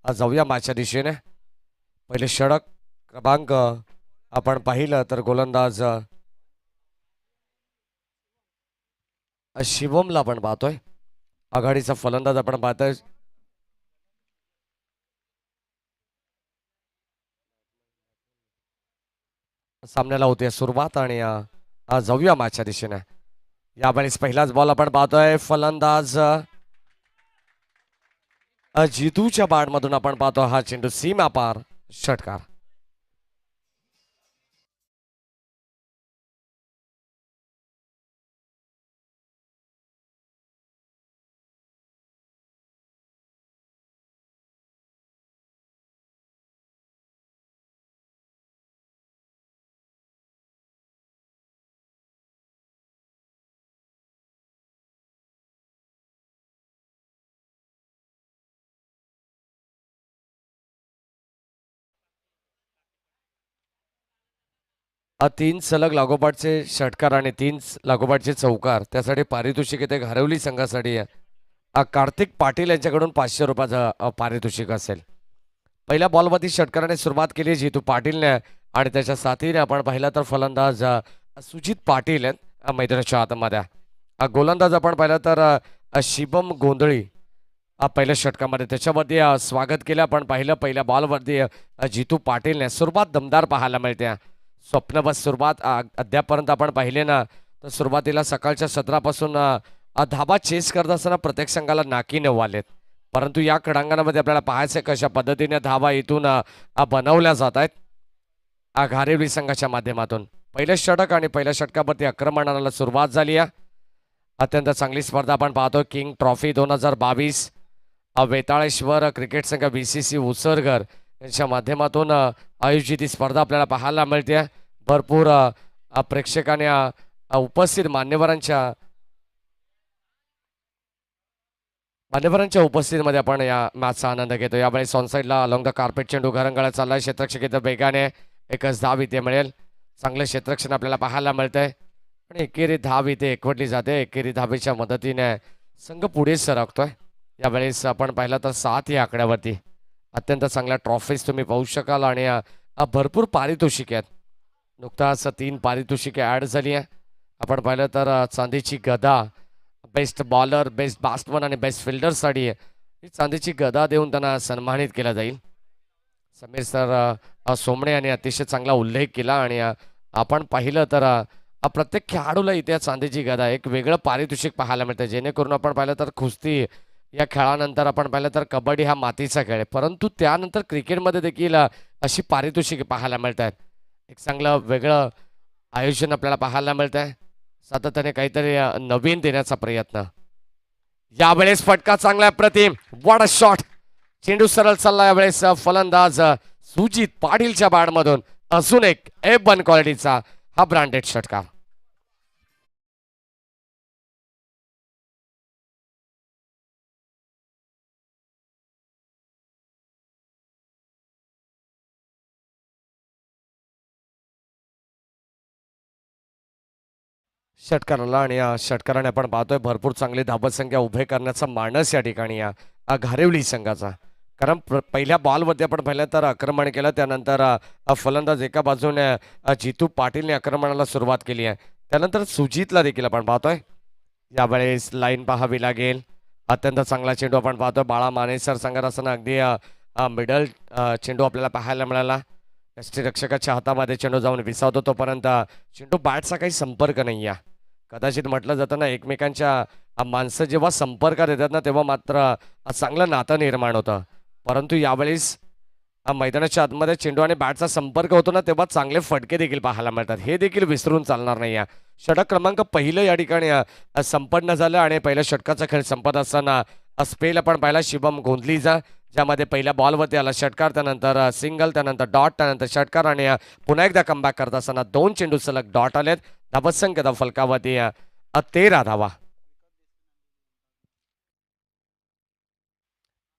जाऊया मागच्या दिशेने. पहिले षटक क्रमांक आपण पाहिलं तर गोलंदाज शिवमला आपण पाहतोय. आघाडीचा फलंदाज आपण पाहतोय सामन्याला होते सुरुवात आणि जाऊया मागच्या दिशेने. यावेळेस पहिलाच बॉल आपण पाहतोय फलंदाज जितूच्या बॅटमधून आपण पाहतो हा चेंडू सीमा पार षटकार. तीन सलग लागोपाठचे षटकार आणि तीन लागोपाठचे चौकार, त्यासाठी पारितोषिक येते घारवली संघासाठी कार्तिक पाटील यांच्याकडून 500 रुपयाचं पारितोषिक असेल. पहिल्या बॉलवरती षटकाराने सुरुवात केली जितू पाटीलने आणि त्याच्या साथीने आपण पाहिला तर फलंदाज सुजित पाटील मैदानाच्या आतमध्ये. गोलंदाज आपण पाहिलं तर शिवम गोंधळी पहिल्या षटकामध्ये त्याच्यावरती स्वागत केलं. आपण पाहिलं पहिल्या बॉलवरती जितू पाटीलने सुरुवात दमदार पाहायला मिळते. स्वप्नबस सुरुवात अद्यापर्यंत आपण पाहिले ना तर सुरुवातीला सकाळच्या सत्रापासून धाबा चेस करत असताना प्रत्येक संघाला नाकीने वालेत, परंतु या क्रीडांगणामध्ये आपल्याला पाहायचं कशा पद्धतीने धाबा इथून बनवल्या जात आहेत घारिवली संघाच्या माध्यमातून. पहिलं षटक आणि पहिल्या षटकावरती आक्रमणाला सुरुवात झाली आहे. अत्यंत चांगली स्पर्धा आपण पाहतो. किंग ट्रॉफी 2022 वेताळेश्वर क्रिकेट संघ BCC उसरगर यांच्या माध्यमातून आयोजित ही स्पर्धा आपल्याला पाहायला मिळते. भरपूर प्रेक्षकांनी उपस्थित मान्यवरांच्या उपस्थितीमध्ये आपण या मॅचचा आनंद घेतो. यावेळी सॉनसाईडला अलॉंग द कार्पेट चेंडू घरंगळा चाललाय. क्षेत्ररक्षक इथं वेगाने एकच धाव इथे मिळेल. चांगलं क्षेत्ररक्षण आपल्याला पाहायला मिळतंय आणि एकेरी धाव इथे एकवटली जाते. एकेरी धावेच्या मदतीने संघ पुढे सरकतोय. यावेळेस आपण पाहिलं तर 7 या आकड्यावरती अत्यंत चांगल्या ट्रॉफीज तुम्ही पाहू शकाल आणि भरपूर पारितोषिके आहेत. नुकताच 3 पारितोषिके ॲड झाली आहे. आपण पाहिलं तर चांदीची गदा बेस्ट बॉलर, बेस्ट बॅट्समन आणि बेस्ट फिल्डरसाठी ही चांदीची गदा देऊन त्यांना सन्मानित केला जाईल. समीर सर सोमणे यांनी अतिशय चांगला उल्लेख केला आणि आपण पाहिलं तर प्रत्येक खेळाडूला इथे चांदीची गदा एक वेगळं पारितोषिक पाहायला मिळतं. जेणेकरून आपण पाहिलं तर कुस्ती या खेळानंतर आपण पाहिलं तर कबड्डी हा मातीचा खेळ आहे, परंतु त्यानंतर क्रिकेटमध्ये देखील अशी पारितोषिके पाहायला मिळत आहेत. एक चांगलं वेगळं आयोजन आपल्याला पाहायला मिळत आहे. सातत्याने काहीतरी नवीन देण्याचा प्रयत्न. यावेळेस फटका चांगला प्रतिम, व्हॉट अ शॉट. चेंडू सरळ चालला. यावेळेस फलंदाज सुजित पाटीलच्या बॅटमधून अजून एक A1 क्वालिटीचा हा ब्रँडेड षटकार. षटकाराला आणि या षटकाराने आपण पाहतोय भरपूर चांगली धावत संख्या उभे करण्याचा मानस या ठिकाणी या घारिवली संघाचा. कारण पहिल्या बॉलवरती आपण पाहिलं तर आक्रमण केलं. त्यानंतर फलंदाज एका बाजूने जितू पाटीलने आक्रमणाला सुरुवात केली आहे. त्यानंतर सुजितला देखील आपण पाहतोय. यावेळेस लाईन पाहावी लागेल. अत्यंत चांगला चेंडू आपण पाहतोय. बाळा मानेसर सांगत असताना अगदी मिडल चेंडू आपल्याला पाहायला मिळाला. यष्टीरक्षकाच्या हातामध्ये चेंडू जाऊन विसावतो तोपर्यंत चेंडू बॅटचा काही संपर्क नाही आहे. कदाचित म्हटलं जातं ना एकमेकांच्या माणसं जेव्हा संपर्कात येतात ना तेव्हा मात्र चांगलं नातं निर्माण होतं, परंतु यावेळेस मैदानाच्या आतमध्ये चेंडू आणि बॅटचा संपर्क होतो ना तेव्हा चांगले फटके देखील पाहायला मिळतात. हे देखील विसरून चालणार नाही आहे. षटक क्रमांक पहिलं या ठिकाणी संपन्न झालं आणि पहिल्या षटकाचा खेळ संपत असताना स्पेल आपण पाहिला शिवम गोंधलीचा, ज्यामध्ये पहिल्या बॉलवरती आला षटकार, त्यानंतर सिंगल, त्यानंतर डॉट, त्यानंतर षटकार आणि पुन्हा एकदा कमबॅक करत असताना 2 चेंडू सलग डॉट आलेत. धावसंख्या फलकावरती 13 धावा.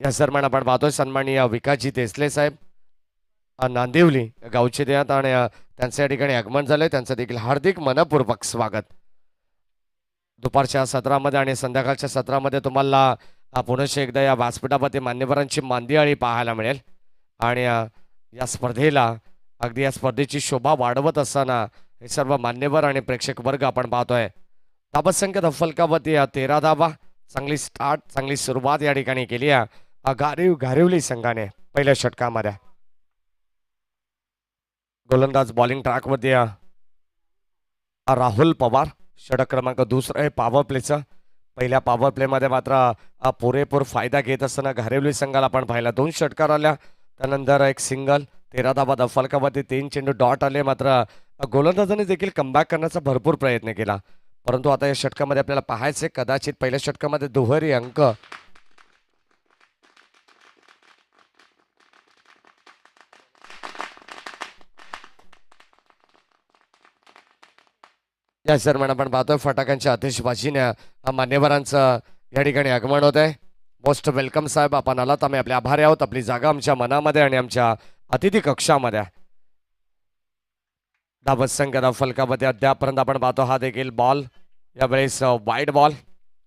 या दरम्यान आपण पाहतोय सन्माननीय विकासजी देसले साहेब नांदिवली गावचे देत आणि त्यांचं या ठिकाणी आगमन झालंय. त्यांचं देखील हार्दिक मनपूर्वक स्वागत. दुपारच्या सत्रामध्ये आणि संध्याकाळच्या सत्रामध्ये तुम्हाला पुनश्च एकदा या व्यासपीठामध्ये मान्यवरांची मांदियाळी पाहायला मिळेल आणि या स्पर्धेला अगदी या स्पर्धेची शोभा वाढवत असताना हे सर्व मान्यवर आणि प्रेक्षक वर्ग आपण पाहतोय. धावसंख्या फलकावरती 13 धावा. चांगली स्टार्ट, चांगली सुरुवात या ठिकाणी केली आहे घारिवली संघाने पहिल्या षटकामध्ये. गोलंदाज बॉलिंग ट्रॅकवरती राहुल पवार. षटक क्रमांक दुसरं आहे पॉवर प्लेचं. पहिल्या पॉवर प्लेमध्ये मात्र पुरेपूर फायदा घेत असताना घारिवली संघाला आपण पाहिला 2 षटकार आल्या. त्यानंतर एक सिंगल, 13 धावा फलकावरती 3 चेंडू डॉट आले. मात्र गोलंदाजाने देखील कमबॅक करण्याचा भरपूर प्रयत्न केला, परंतु आता या षटकामध्ये आपल्याला पाहायचे कदाचित पहिल्या षटकामध्ये दुहेरी अंक. या दरम्यान आपण पाहतोय फटाक्यांच्या आतिषबाजीने मान्यवरांचं या ठिकाणी आगमन होत आहे. मोस्ट वेलकम साहेब, आपण आलात, आम्ही आपले आभारी आहोत. आपली जागा आमच्या मनामध्ये आणि आमच्या अतिथी कक्षामध्ये. धावत संख्या फलकामध्ये अद्यापर्यंत आपण पाहतो हा देखील बॉल यावेळेस वाईड बॉल.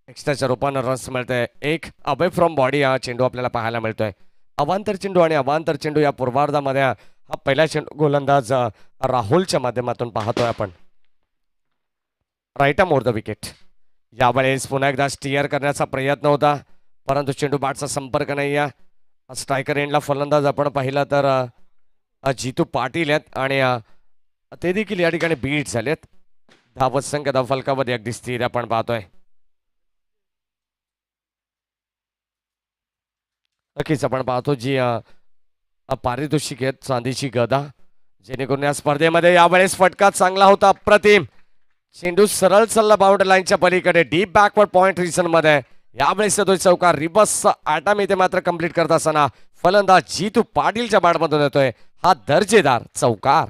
एक्स्ट्राच्या रूपानं रन्स मिळतंय. एक अवे फ्रॉम बॉडी हा चेंडू आपल्याला पाहायला मिळतोय. अवांतर चेंडू आणि अवांतर चेंडू या पूर्वार्धामध्ये हा पहिला चेंडू गोलंदाज राहुलच्या माध्यमातून पाहतोय आपण. Right more the wicket. यावेळेस पुन्हा एकदा स्टिअर करण्याचा प्रयत्न होता, परंतु चेंडू बॅटचा संपर्क नाही आहे. स्ट्रायकर एंडला फलंदाज आपण पाहिला तर जितू पाटील आहेत आणि ते देखील या ठिकाणी बीट झालेत. धावत संख्या फलकामध्ये अगदी स्थिर आपण पाहतोय. नक्कीच आपण पाहतो जी पारितोषिक आहेत चांदीची गदा, जेणेकरून या स्पर्धेमध्ये यावेळेस फटका चांगला होता, अप्रतिम. चेंडू सरळ चालला बाउंड्री लाईनच्या पलीकडे डीप बॅकवर्ड पॉइंट रिजन मध्ये. यावेळेस तो चौकार रिवर्स आटाम इथे मात्र कंप्लीट करत असताना फलंदाज जितू पाटीलच्या बॅटमधून येतोय हा दर्जेदार चौकार.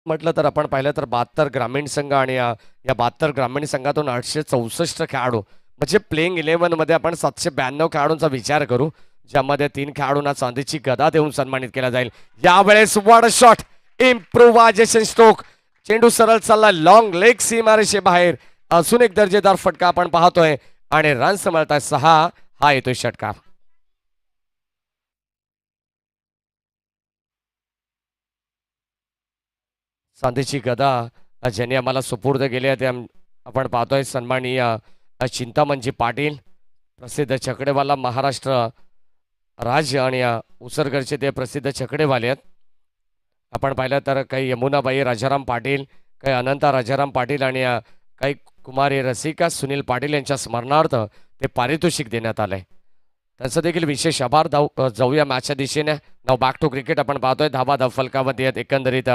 म्हटलं तर आपण पाहिलं तर 72 ग्रामीण संघ आणि या 72 ग्रामीण संघातून 864 खेळाडू म्हणजे प्लेइंग 11 मध्ये आपण 792 खेळाडूंचा विचार करू, ज्यामध्ये 3 खेळाडूंना चांदीची गदा देऊन सन्मानित केला जाईल. यावेळेस वॉट शॉट, इम्प्रोव्हायझेशन स्ट्रोक. चेंडू सरळ चालला लॉंग लेग सीमारेषे बाहेर. अजून एक दर्जेदार फटका आपण पाहतोय आणि रन्स मिळतात 6. हा येतोय षटकार. चांदीची गदा ज्यांनी आम्हाला सुपूर्द केली ते आपण पाहतोय सन्माननीय चिंतामणजी पाटील, प्रसिद्ध छकडेवाला महाराष्ट्र राज्य आणि उसरगडचे ते प्रसिद्ध छकडेवाले आहेत. आपण पाहिलं तर काही यमुनाबाई राजाराम पाटील, काही अनंता राजाराम पाटील आणि काही कुमारी रसिका सुनील पाटील यांच्या स्मरणार्थ ते पारितोषिक देण्यात आलंय. त्यांचं देखील विशेष आभार. जाऊया मॅचच्या दिशेने. नाव बॅक टू क्रिकेट. आपण पाहतोय धावा फलकामध्ये आहेत एकंदरीत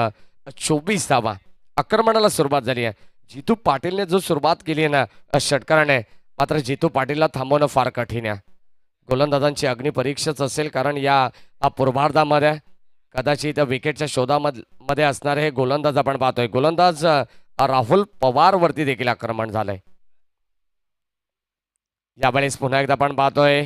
24 धावा. आक्रमणाला सुरुवात झाली आहे. जितू पाटीलने जो सुरुवात केली आहे ना षटकाराने, मात्र जितू पाटीलला थांबवणं फार कठीण आहे. गोलंदाजांची अग्निपरीक्षाच असेल, कारण या पूर्वार्धामध्ये कदाचित विकेटच्या शोधामध्ये असणारे हे गोलंदाज आपण पाहतोय. गोलंदाज राहुल पवार वरती देखील आक्रमण झालंय. यावेळेस पुन्हा एकदा आपण पाहतोय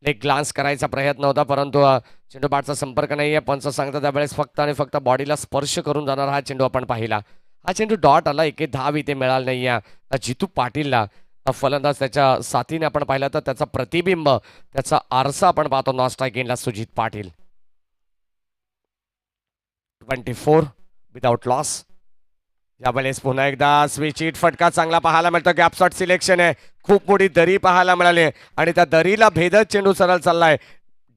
एक ग्लान्स करायचा प्रयत्न होता, परंतु चेंडू बॅटचा संपर्क नाहीये. पंच सांगतात त्यावेळेस फक्त आणि फक्त बॉडीला स्पर्श करून जाणार हा चेंडू आपण पाहिला. हा चेंडू डॉट आला, एक धाव इथे मिळाला नाहीये जितू पाटीलला. फलंदाज त्याच्या साथीने आपण पाहिला तर त्याचा प्रतिबिंब, त्याचा आरसा आपण पाहतो नॉन स्ट्राईक एंडला सुजित पाटील. 24 without loss. यावेळेस पुन्हा एकदा स्विच हिट फटका चांगला पाहायला मिळतो. गॅप शॉट सिलेक्शन आहे. खूप मोठी दरी पाहायला मिळाली आणि त्या दरीला भेदत चेंडू सरळ चाललाय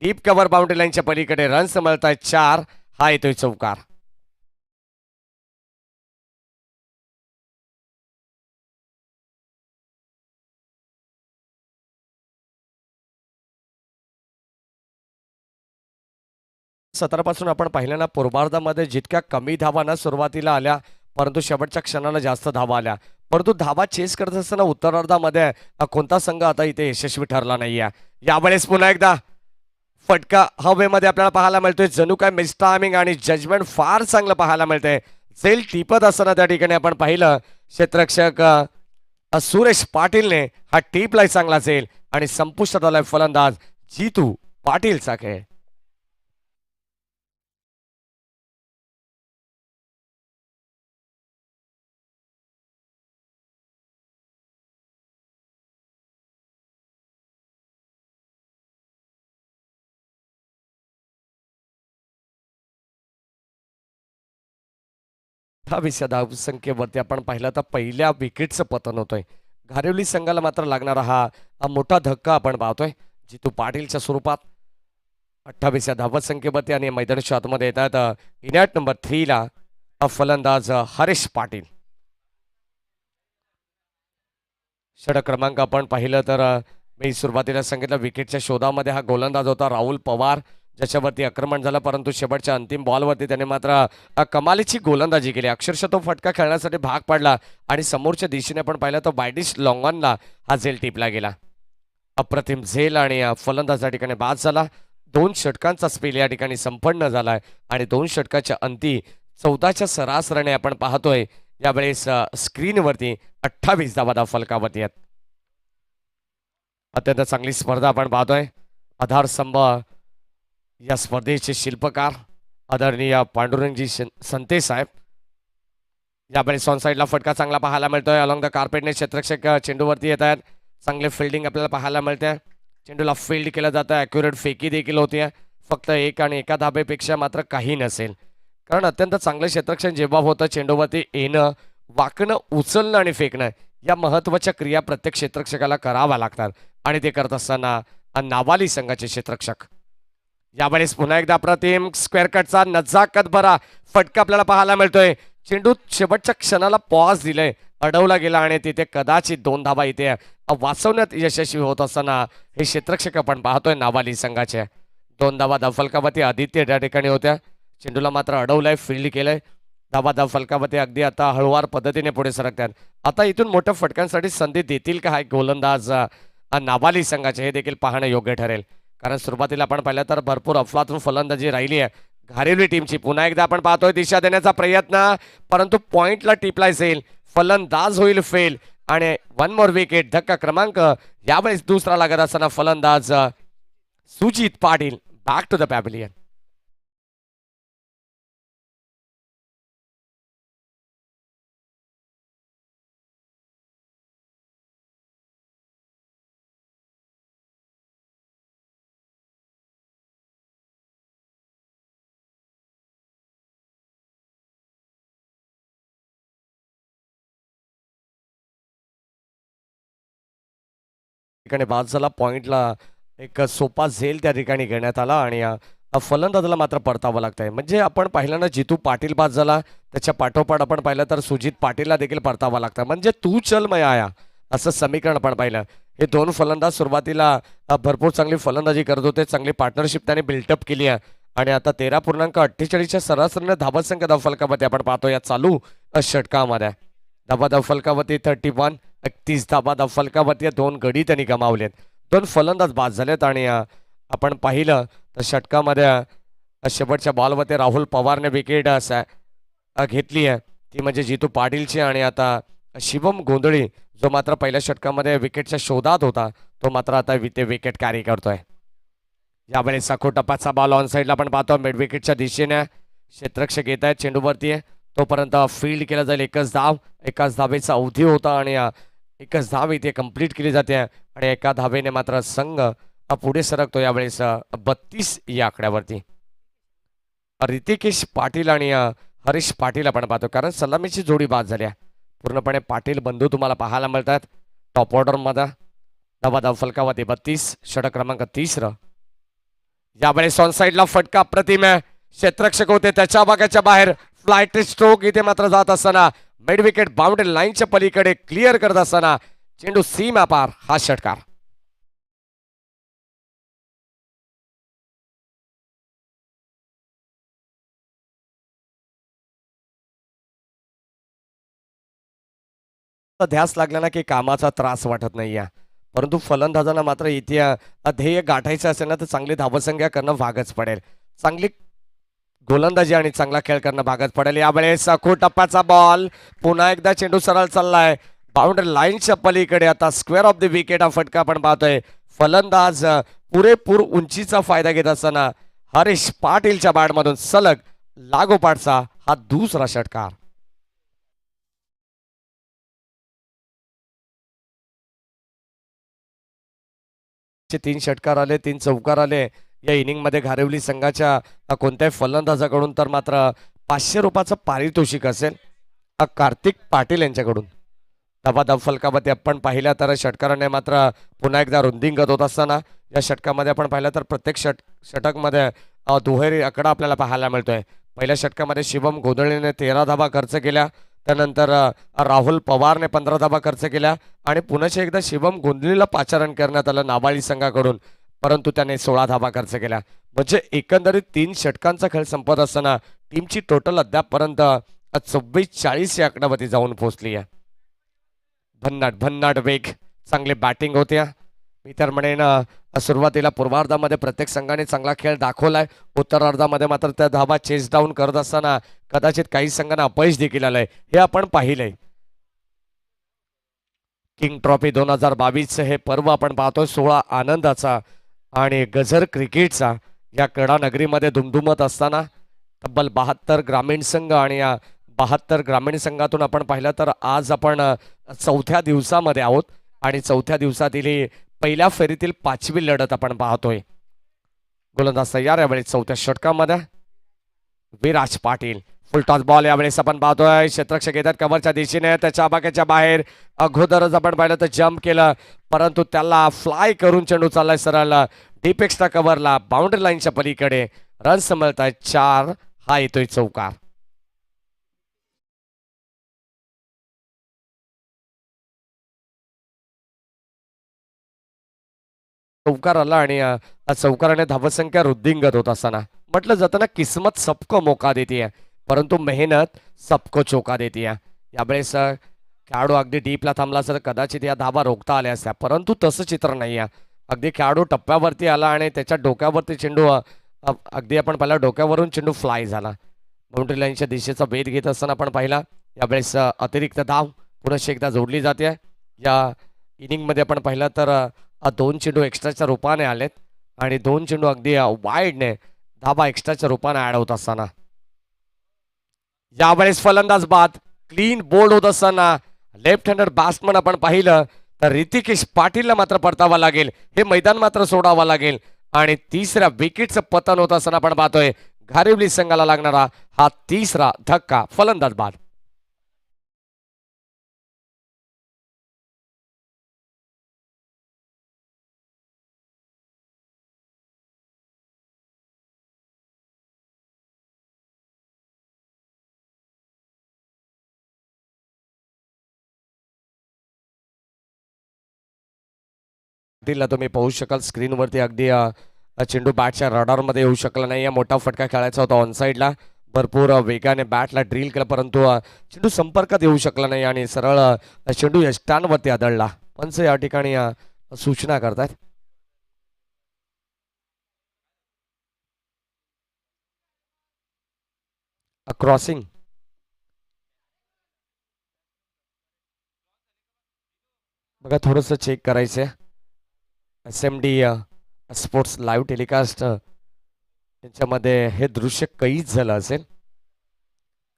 डीप कव्हर बाउंड्री लाईनच्या पलीकडे. रन्स मिळत आहेत 4. हा येतोय चौकार. पासून आपण पाहिल्याना पूर्वार्धामध्ये जितक्या कमी धावांना सुरुवातीला आल्या, परंतु शेवटच्या क्षणाला जास्त धावा आल्या. परंतु धावा चेस करत असताना उत्तरार्धामध्ये कोणता संघ आता इथे यशस्वी ठरला नाहीये. यावेळेस पुन्हा एकदा फटका हवेमध्ये आपल्याला पाहायला मिळतोय. जणू काय मिस टायमिंग आणि जजमेंट फार चांगलं पाहायला मिळतंय. झेल टिपत असताना त्या ठिकाणी आपण पाहिलं क्षेत्ररक्षक सुरेश पाटीलने हा टिपलाय चांगला झेल आणि संपुष्टात आलाय फलंदाज जितू पाटीलचा खेळ. 28 धावसंख्येवरती आपण पाहिलं तर पहिल्या विकेटचं पतन होतंय. घारिवली संघाला मात्र लागणारा हा मोठा धक्का आपण पाहतोय जितू पाटीलच्या स्वरूपात. 28 धावसंख्येवरती आणि मैदानाच्या आतमध्ये येतात इनॅट नंबर 3 ला फलंदाज हरीश पाटील. षटक क्रमांक आपण पाहिलं तर मी सुरुवातीला सांगितलं विकेटच्या शोधामध्ये हा गोलंदाज होता राहुल पवार, ज्याच्यावरती आक्रमण झालं, परंतु शेवटच्या अंतिम बॉलवरती त्याने मात्र कमालीची गोलंदाजी केली. अक्षरशः तो फटका खेळण्यासाठी भाग पडला आणि समोरच्या दिशेने आपण पाहिलं तर बायडिश लॉंगॉनला हा झेल टिपला गेला. अप्रतिम झेल आणि फलंदाज या ठिकाणी बाद झाला. 2 षटकांचा स्पेल या ठिकाणी संपन्न झालाय आणि 2 षटकाच्या अंती 14च्या सरासरीने आपण पाहतोय यावेळेस स्क्रीनवरती 28 धावा फलकावरती आहेत. अत्यंत चांगली स्पर्धा आपण पाहतोय. आधारस्तंभ या स्पर्धेचे शिल्पकार आदरणीय पांडुरंगजी संते साहेब. यावेळेस ऑन साईडला फटका चांगला पाहायला मिळतोय. अलॉंग द कार्पेटने क्षेत्ररक्षक चेंडूवरती येत आहेत. चांगले फिल्डिंग आपल्याला पाहायला मिळते. चेंडूला फील्ड केलं जातं. ॲक्युरेट फेकी देखील होती. फक्त एका धाबेपेक्षा मात्र काही नसेल, कारण अत्यंत चांगलं क्षेत्ररक्षण जेव्हा होतं चेंडूवरती येणं, वाकणं, उचलणं आणि फेकणं या महत्त्वाच्या क्रिया प्रत्येक क्षेत्ररक्षकाला कराव्या लागतात आणि ते करत असताना नावाली संघाचे क्षेत्ररक्षक यावेळेस पुन्हा एकदा अप्रतिम स्क्वेअर कटचा नजाकत भरा फटका आपल्याला पाहायला मिळतोय. चेंडू शेवटच्या क्षणाला पॉज दिले, अडवला गेला आणि तिथे कदाचित 2 धावा इथे वाचवण्यात यशस्वी होत असताना हे क्षेत्ररक्षक आपण पाहतोय नावाली संघाचे. 2 धावा फलकावरती आदित्य त्या ठिकाणी होत्या. चेंडूला मात्र अडवलंय, फील्ड केलंय. धावा फलकावरती अगदी आता हळूवार पद्धतीने पुढे सरकतात. आता इथून मोठ्या फटक्यांसाठी संधी देतील का हा गोलंदाज नावाली संघाचे, हे देखील पाहणं योग्य ठरेल. कारण सुरुवातीला आपण पाहिलं तर भरपूर अफलातून फलंदाजी राहिली आहे घारिवली टीमची. पुन्हा एकदा आपण पाहतोय दिशा देण्याचा प्रयत्न, परंतु पॉइंटला टिपलाय जाईल, फलंदाज होईल फेल आणि 1 मोर विकेट. धक्का क्रमांक यावेळेस दुसरा लागत असताना फलंदाज Sujit Patil back to the pavilion. ठिकाणी बाद झाला. पॉइंटला एक सोपा झेल त्या ठिकाणी घेण्यात आला आणि फलंदाजाला मात्र परतावं लागतंय. म्हणजे आपण पाहिलं ना, जितू पाटील बाद झाला, त्याच्या पाठोपाठ आपण पाहिलं तर सुजित पाटीलला देखील परतावं लागतं. म्हणजे तू चल मैं आया असं समीकरण आपण पाहिलं. हे 2 फलंदाज सुरुवातीला भरपूर चांगली फलंदाजी करत होते, चांगली पार्टनरशिप त्याने बिल्टअप केली आहे आणि आता 13.48च्या सरासरीने धावसंख्या फलकावरती आपण पाहतो या चालू षटकामध्ये. फलकावरती 31, 31 धावा फलकावरती 2 गडी त्यांनी गमावलेत. 2 फलंदाज बाद झालेत आणि आपण पाहिलं तर षटकामध्ये शेवटच्या बॉलवरती राहुल पवारने विकेट घेतली आहे, ती म्हणजे जितू पाटीलची. आणि आता शिवम गोंधळी जो मात्र पहिल्या षटकामध्ये विकेटच्या शोधात होता, तो मात्र आता ते विकेट कॅरी करतोय. यावेळेस साखो टप्प्याचा बॉल ऑन साईडला आपण पाहतो मिड विकेटच्या दिशेने. क्षेत्ररक्षक येत आहेत चेंडूवरती, तोपर्यंत फील्ड केला जाईल. एकाच धावेचा अवधी होता आणि एकच धाव इथे कंप्लीट केली जाते आणि एका धावेने मात्र संघ पुढे सरकतो. यावेळेस 32 या आकड्यावरती रितिकेश पाटील आणि हरीश पाटील आपण पाहतो, कारण सलामीची जोडी बाद झाली आहे पूर्णपणे. पाटील बंधू तुम्हाला पाहायला मिळतात टॉप ऑर्डर मध्ये. धावा फलकावरती 32, षटक क्रमांक 3. यावेळेस ऑन साईडला फटका अप्रतिम आहे. क्षेत्ररक्षक होते त्याच्या भागाच्या बाहेर, फ्लाइट स्ट्रोक इथे मात्र जात असताना मिड विकेट बाउंड्री लाईनच्या पलीकडे क्लिअर करत असताना चेंडू सीमा पार हा षटकार. ध्यास लागला ना की कामाचा त्रास वाटत नाहीये, परंतु फलंदाजांना मात्र इथे ध्येय गाठायचं असेल ना तर चांगली धावसंख्या करणं भागच पडेल, चांगली गोलंदाजी आणि चांगला खेळ करणं भागच पडेल. यावेळेस टप्प्याचा बॉल, पुन्हा एकदा चेंडू सरळ चाललाय बाउंड्री लाईनच्या पलीकडे. आता स्क्वेअर ऑफ द विकेट हा फटका आपण पाहतोय. फलंदाज पुरेपूर उंचीचा फायदा घेत असताना हरीश पाटीलच्या बॅटमधून सलग लागोपाठचा हा दुसरा षटकार. 3 षटकार आले, 3 चौकार आले या इनिंग मध्ये घारिवली संघाच्या कोणत्याही फलंदाजाकडून. तर मात्र 500 रुपयाचं पारितोषिक असेल. कार्तिक पाटील यांच्याकडून धाबाधाब फलकामध्ये आपण पाहिल्या तर षटकाराने मात्र पुन्हा एकदा रुंदिंगत होत असताना या षटकामध्ये आपण पाहिलं तर प्रत्येक षटकमध्ये दुहेरी आकडा आपल्याला पाहायला मिळतोय. पहिल्या षटकामध्ये शिवम गोंधळीने 13 धाबा खर्च केल्या. त्यानंतर राहुल पवारने 15 धाबा खर्च केल्या आणि पुन्हा एकदा शिवम गोंधळीला पाचारण करण्यात आलं नाबाळी संघाकडून, परंतु त्याने 16 धाबा खर्च केल्या. म्हणजे एकंदरीत 3 षटकांचा खेळ संपत असताना टीमची टोटल अद्यापपर्यंत 44-40 या आकड्यावरती जाऊन पोहोचली आहे. भन्नाट वेग, चांगली बॅटिंग होत्या. मी तर म्हणेन सुरुवातीला पूर्वार्धामध्ये प्रत्येक संघाने चांगला खेळ दाखवलाय. उत्तरार्धामध्ये मात्र त्या धाबा चेस डाऊन करत असताना कदाचित काही संघांना अपयश देखील आलंय, हे आपण पाहिलंय. किंग ट्रॉफी 2022 हे पर्व आपण पाहतोय 16 आनंदाचा आणि गजर क्रिकेटचा या कडा नगरीमध्ये दुमदुमत असताना तब्बल 72 ग्रामीण संघ आणि या 72 ग्रामीण संघातून आपण पाहिलं तर आज आपण चौथ्या दिवसामध्ये आहोत आणि चौथ्या दिवसातील पहिल्या फेरीतील 5वी लढत आपण पाहतोय. गोलंदाज तयार यावेळी चौथ्या षटकामध्ये विराज पाटील. फुलटॉस बॉल यावेळेस आपण पाहतोय. क्षेत्ररक्षक येतात कव्हरच्या दिशेने, त्याच्या आबाक्याच्या बाहेर. अगोदरच आपण पाहिलं तर जम्प केलं, परंतु त्याला फ्लाय करून चेंडू चाललाय सरळ डीप एक्स्ट्रा कव्हरला बाउंड्री लाईनच्या पलीकडे. रन्स मिळत आहेत 4. हा येतोय चौकार. चौकार आला आणि चौकाराने धावसंख्या वृद्धिंगत होत असताना म्हटलं जातं ना, किस्मत सबको मौका देते परंतु मेहनत सबको चौका देते. यावेळेस खेळाडू अगदी डीपला थांबला असता कदाचित या धाबा रोखता आल्या असत्या, परंतु तसं चित्र नाही आहे. अगदी खेळाडू टप्प्यावरती आला आणि त्याच्या डोक्यावरती चेंडू अगदी आपण पाहिला डोक्यावरून चेंडू फ्लाय झाला. बाउंड्री लाईनच्या दिशेचा वेध घेत असताना आपण पाहिला. यावेळेस अतिरिक्त धाव पुन्हा एकदा जोडली जाते. या इनिंगमध्ये आपण पाहिलं तर 2 चेंडू एक्स्ट्राच्या रूपाने आलेत आणि 2 चेंडू अगदी वाईडने धाबा एक्स्ट्राच्या रूपाने ऍड होत असताना यावेळेस फलंदाज बाद क्लीन बोल्ड होत असताना लेफ्ट हँडर बॅट्समन आपण पाहिलं तर ऋतिकेश पाटीलला मात्र परतावा लागेल. हे मैदान मात्र सोडावं लागेल आणि तिसऱ्या विकेटचं पतन होत असताना आपण पाहतोय घारिवली संघाला लागणारा हा तिसरा धक्का. फलंदाज बाद. दिला तुम्ही पाहू शकाल स्क्रीनवरती अगदी चेंडू बॅटच्या रडारमध्ये येऊ शकला नाही. मोठा फटका खेळायचा होता ऑन साईडला, भरपूर वेगाने बॅटला ड्रिल केला परंतु चेंडू संपर्कात येऊ शकला नाही आणि सरळ चेंडू यष्टांवरती आदळला. पंच या ठिकाणी सूचना करतात. क्रॉसिंग बघा थोडंसं चेक करायचंय. SMD स्पोर्ट्स लाईव्ह टेलिकास्ट यांच्यामध्ये हे दृश्य कैद झालं असेल,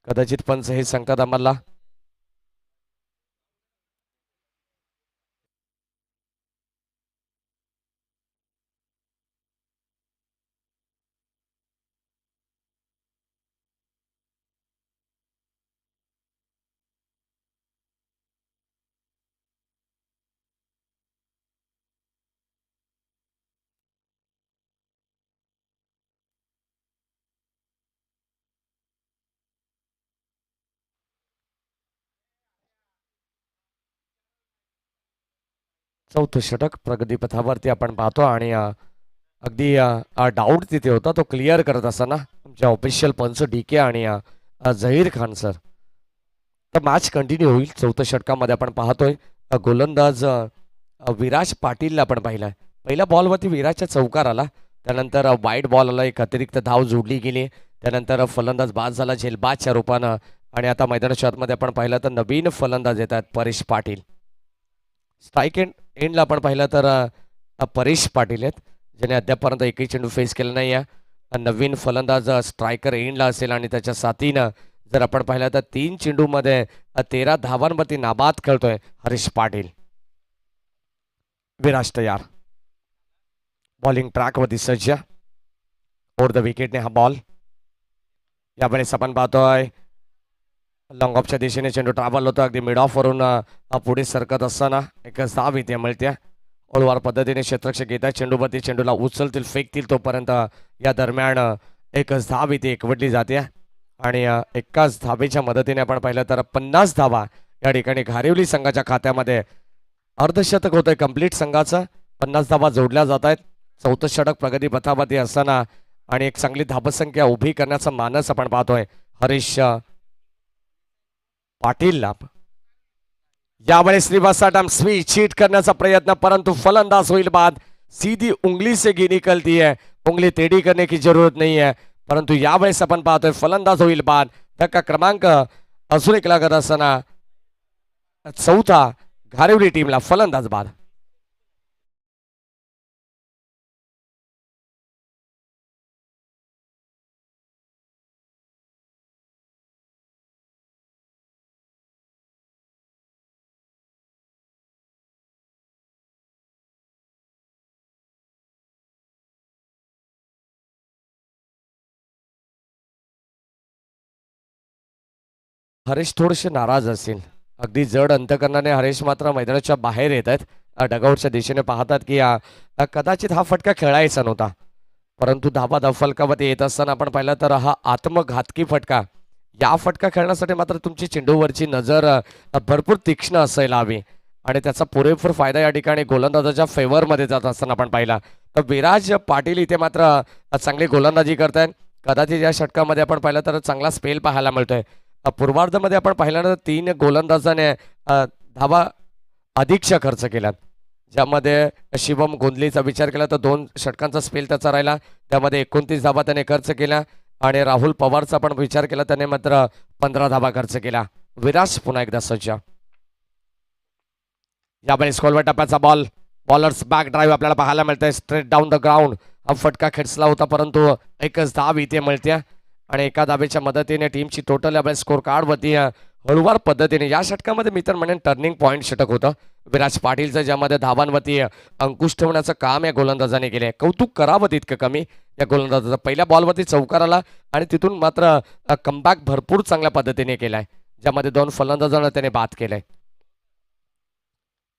कदाचित पंच हे सांगतात आम्हाला. चौथं षटक प्रगतीपथावरती आपण पाहतो आणि अगदी डाऊट तिथे होता तो क्लिअर करत असताना आमच्या ऑफिशियल पंच DK आणि झहीर खान सर. तर मॅच कंटिन्यू होईल. चौथ्या षटकामध्ये आपण पाहतोय गोलंदाज विराज पाटीलला आपण पाहिलाय. पहिल्या बॉलवरती विराजच्या चौकार आला, त्यानंतर वाईट बॉल आला, एक अतिरिक्त धाव जोडली गेली, त्यानंतर फलंदाज बाद झाला झेलबाजच्या रूपानं आणि आता मैदानाच्या आतमध्ये आपण पाहिलं तर नवीन फलंदाज येतात परेश पाटील. स्ट्राईक एंडला आपण पाहिलं तर परेश पाटील आहेत ज्याने अद्यापर्यंत एकही चेंडू फेस केला नाही आहे. नवीन फलंदाज स्ट्रायकर एंडला असेल आणि त्याच्या साथीनं जर आपण पाहिलं तर 3 चेंडूमध्ये 13 धावांवरती नाबाद खेळतोय हरीश पाटील. विराज तयार, बॉलिंग ट्रॅकवरती सज्ज, ओव्हर द विकेटने हा बॉल. यावेळेस आपण पाहतोय लॉंग ऑफच्या दिशेने चेंडू ट्रॅव्हल होतो अगदी मिड ऑफ वरून पुढे सरकत असताना एकच धाव इथे मिळते. ओळवार पद्धतीने क्षेत्ररक्षक येतात, चेंडूवरती चेंडूला उचलतील फेकतील तोपर्यंत या दरम्यान एकच धाव इथे एकवटली जाते आणि एकाच धावेच्या मदतीने आपण पाहिलं तर 50 धावा या ठिकाणी घारिवली संघाच्या खात्यामध्ये. अर्धशतक होतंय कंप्लीट संघाचं, 50 धावा जोडल्या जात आहेत. चौथं षटक प्रगती पथावरती असताना आणि एक चांगली धावसंख्या उभी करण्याचा मानस आपण पाहतोय हरीश पाटीलला. यावेळेस रिवर्सा टर्म स्वीच चीट करण्याचा प्रयत्न, परंतु फलंदाज होईल बाद. सीधी उंगली से गी निकलती है, उंगली टेढ़ी करने की जरूरत नहीं है, परंतु यावेळेस आपण पाहतोय फलंदाज होईल बाद. धक्का क्रमांक अजून एक लागत असताना चौथा घारिवली टीमला फलंदाज बाद. हरीश थोडेसे नाराज असतील, अगदी जड अंतकरणाने हरीश मात्र मैदानाच्या बाहेर येत आहेत. डगआउटच्या दिशेने पाहतात की कदाचित हा फटका खेळायचा नव्हता, परंतु धाबा फलकावरती येत असताना आपण पाहिलं तर हा आत्मघातकी फटका. या फटका खेळण्यासाठी मात्र तुमची चेंडूवरची नजर भरपूर तीक्ष्ण असायला हवी आणि त्याचा पुरेपूर फायदा या ठिकाणी गोलंदाजाच्या फेवरमध्ये जात असताना आपण पाहिला. तर विराज पाटील इथे मात्र चांगली गोलंदाजी करतायत. कदाचित या षटकामध्ये आपण पाहिलं तर चांगला स्पेल पाहायला मिळतोय. पूर्वार्धामध्ये आपण पाहिल्यानंतर 3 गोलंदाजाने धावा अधिकच्या खर्च केल्यात, ज्यामध्ये शिवम गोंधलीचा विचार केला तर 2 षटकांचा स्पेल त्याचा राहिला, त्यामध्ये 29 धावा त्याने खर्च केल्या आणि राहुल पवारचा पण विचार केला, त्याने मात्र 15 धावा खर्च केला. विराज पुन्हा एकदा सज्ज. यावेळी स्कोलवर टप्प्याचा बॉल, बॉलर्स बॅक ड्राईव्ह आपल्याला पाहायला मिळतंय स्ट्रेट डाऊन द ग्राउंड. हा फटका खेचला होता, परंतु एकच धाव इथे मिळते आणि एका धावेच्या मदतीने टीमची टोटल आपल्या स्कोर कार्डवरती हळूवार पद्धतीने या षटकामध्ये मी तर म्हणेन टर्निंग पॉईंट षटक होतं विराज पाटीलचं, ज्यामध्ये धावांवरती अंकुश ठेवण्याचं काम या गोलंदाजाने केले. कौतुक करावं तितकं कमी या गोलंदाजाचं. पहिल्या बॉलवरती चौकार आला आणि तिथून मात्र कमबॅक भरपूर चांगल्या पद्धतीने केलाय, ज्यामध्ये 2 फलंदाजांना त्याने बाद केलंय.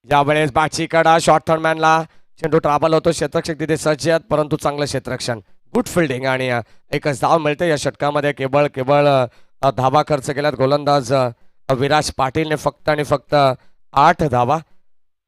यावेळेस बॅटची कडा शॉर्ट थर्डमॅनला चेंडू ट्रॅव्हल होतो, क्षेत्ररक्षक तिथे सज्ज आहेत, परंतु चांगलं क्षेत्ररक्षण, गुड फिल्डिंग आणि एकच धाव मिळते या षटकामध्ये. केवळ धावा खर्च केल्यात गोलंदाज विराज पाटीलने फक्त आणि फक्त 8 धावा,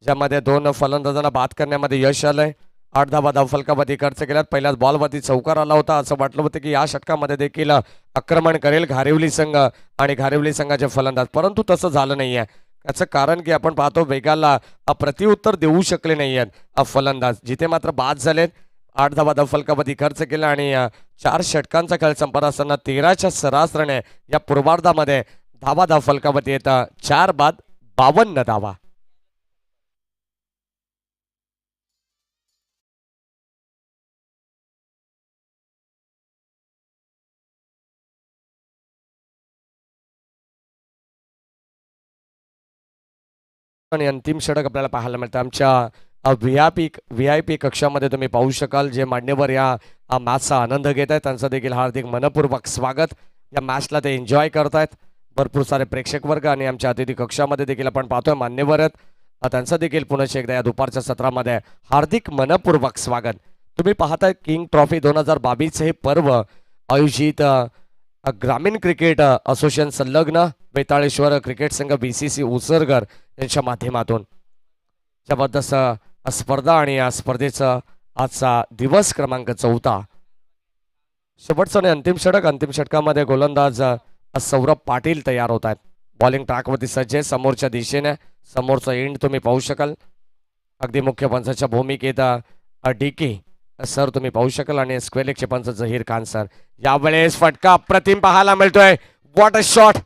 ज्यामध्ये 2 फलंदाजांना बाद करण्यामध्ये यश आलंय. 8 धावा धावफलकावरती खर्च केल्यात. पहिल्याच बॉलवरती चौकार आला होता, असं वाटलं होतं की या षटकामध्ये देखील आक्रमण करेल घारिवली संघ आणि घारिवली संघाचे फलंदाज, परंतु तसं झालं नाहीये. याचं कारण की आपण पाहतो वेगाला प्रत्युत्तर देऊ शकले नाही आहेत फलंदाज, जिथे मात्र बाद झालेत. 8 धावा धावफलकावरती खर्च केला आणि 4 षटकांचा खेळ संपत असताना 13च्या सरासरीने या पूर्वार्धामध्ये धावा धावफलकावरती येतात 4 बाद 52 धावा. आणि अंतिम षटक आपल्याला पाहायला मिळतं आमच्या व्ही आय पी कक्षामध्ये. तुम्ही पाहू शकाल जे मान्यवर या मॅचचा आनंद घेत आहेत त्यांचं देखील हार्दिक मनपूर्वक स्वागत. या मॅचला ते एन्जॉय करतायत. भरपूर सारे प्रेक्षक वर्ग आणि आमच्या अतिथी कक्षामध्ये देखील आपण पाहतोय मान्यवर आहेत, त्यांचं देखील पुन्हा एकदा या दुपारच्या सत्रामध्ये हार्दिक मनपूर्वक स्वागत. तुम्ही पाहताय किंग ट्रॉफी 2022 हे पर्व आयोजित ग्रामीण क्रिकेट असोसिएशन संलग्न बेताळेश्वर क्रिकेट संघ BCC उसरगर यांच्या माध्यमातून जबरदस्त स्पर्धा आणि या स्पर्धेचा आजचा दिवस क्रमांक 4. शेवटचं आणि अंतिम षटक. अंतिम षटकामध्ये गोलंदाज सौरभ पाटील तयार होत आहेत. बॉलिंग ट्रॅकवरती सज्ज आहे समोरच्या दिशेने. समोरचा एंड तुम्ही पाहू शकाल. अगदी मुख्य पंचाच्या भूमिकेत DK सर तुम्ही पाहू शकाल आणि स्क्वेलेकचे पंच झहीर खान सर. यावेळेस फटका अप्रतिम पाहायला मिळतोय. What a shot.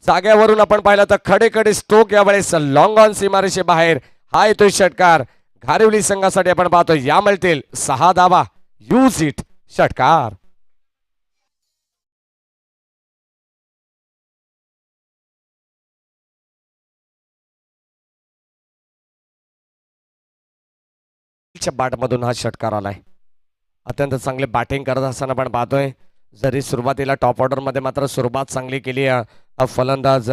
जाग्यावरून आपण पाहिलं तर खडे स्ट्रोक. यावेळेस लॉंग ऑन सीमारेषे बाहेर हा येतोय षटकार. घारिवली संघासाठी आपण पाहतोय या मिळतील 6 धावा. Use it. षटकार. बॅटमधून हा षटकार आलाय. अत्यंत चांगले बॅटिंग करत असताना आपण पाहतोय. जरी सुरुवातीला टॉप ऑर्डर मध्ये मात्र सुरुवात चांगली केली फलंदाज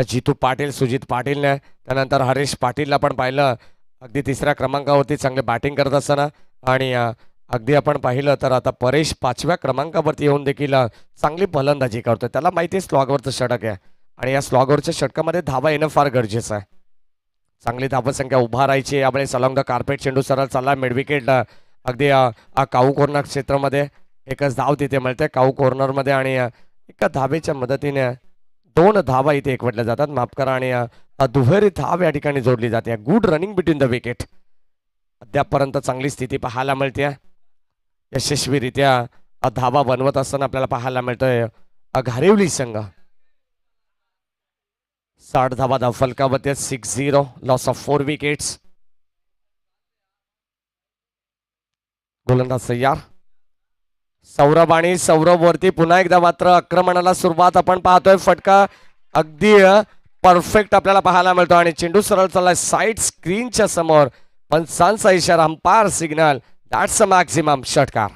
जितू पाटील, सुजित पाटीलने, त्यानंतर हरीश पाटीलला पण पाहिलं अगदी तिसऱ्या क्रमांकावरती चांगले बॅटिंग करत असताना. आणि अगदी आपण पाहिलं तर आता परेश 5व्या क्रमांकावरती येऊन देखील चांगली फलंदाजी करतोय. त्याला माहिती आहे स्लॉगवरचं षटक आहे आणि या स्लॉगवरच्या षटकामध्ये धावा येणं फार गरजेचं आहे. चांगली धावसंख्या उभा राहायची. यावेळेस अलॉंग द कार्पेट चेंडू सरळ चालला मिड विकेट, अगदी काऊ कॉर्नर क्षेत्रामध्ये एकच धाव तिथे मिळते काऊ कॉर्नरमध्ये. आणि एका धावेच्या मदतीने 2 धावा इथे एकवटल्या जातात, माफ करा. आणि दुहेरी धाव या ठिकाणी जोडली जाते. Good running between the wicket. अद्यापर्यंत चांगली स्थिती पाहायला मिळते. यशस्वीरित्या धावा बनवत असताना आपल्याला पाहायला मिळतोय घारिवली संघ. 60 धावा फलकावरती 6-0, लॉस ऑफ 4 विकेट्स. गोलंदाज तयार. सौरभ आणि सौरभ वरती पुन्हा एकदा मात्र आक्रमणाला सुरुवात आपण पाहतोय. फटका अगदी परफेक्ट आपल्याला पाहायला मिळतो आणि चेंडू सरळ चाललाय साईड स्क्रीनच्या समोर. पंचांचा इशारा, umpire signal, that's a maximum, षटकार.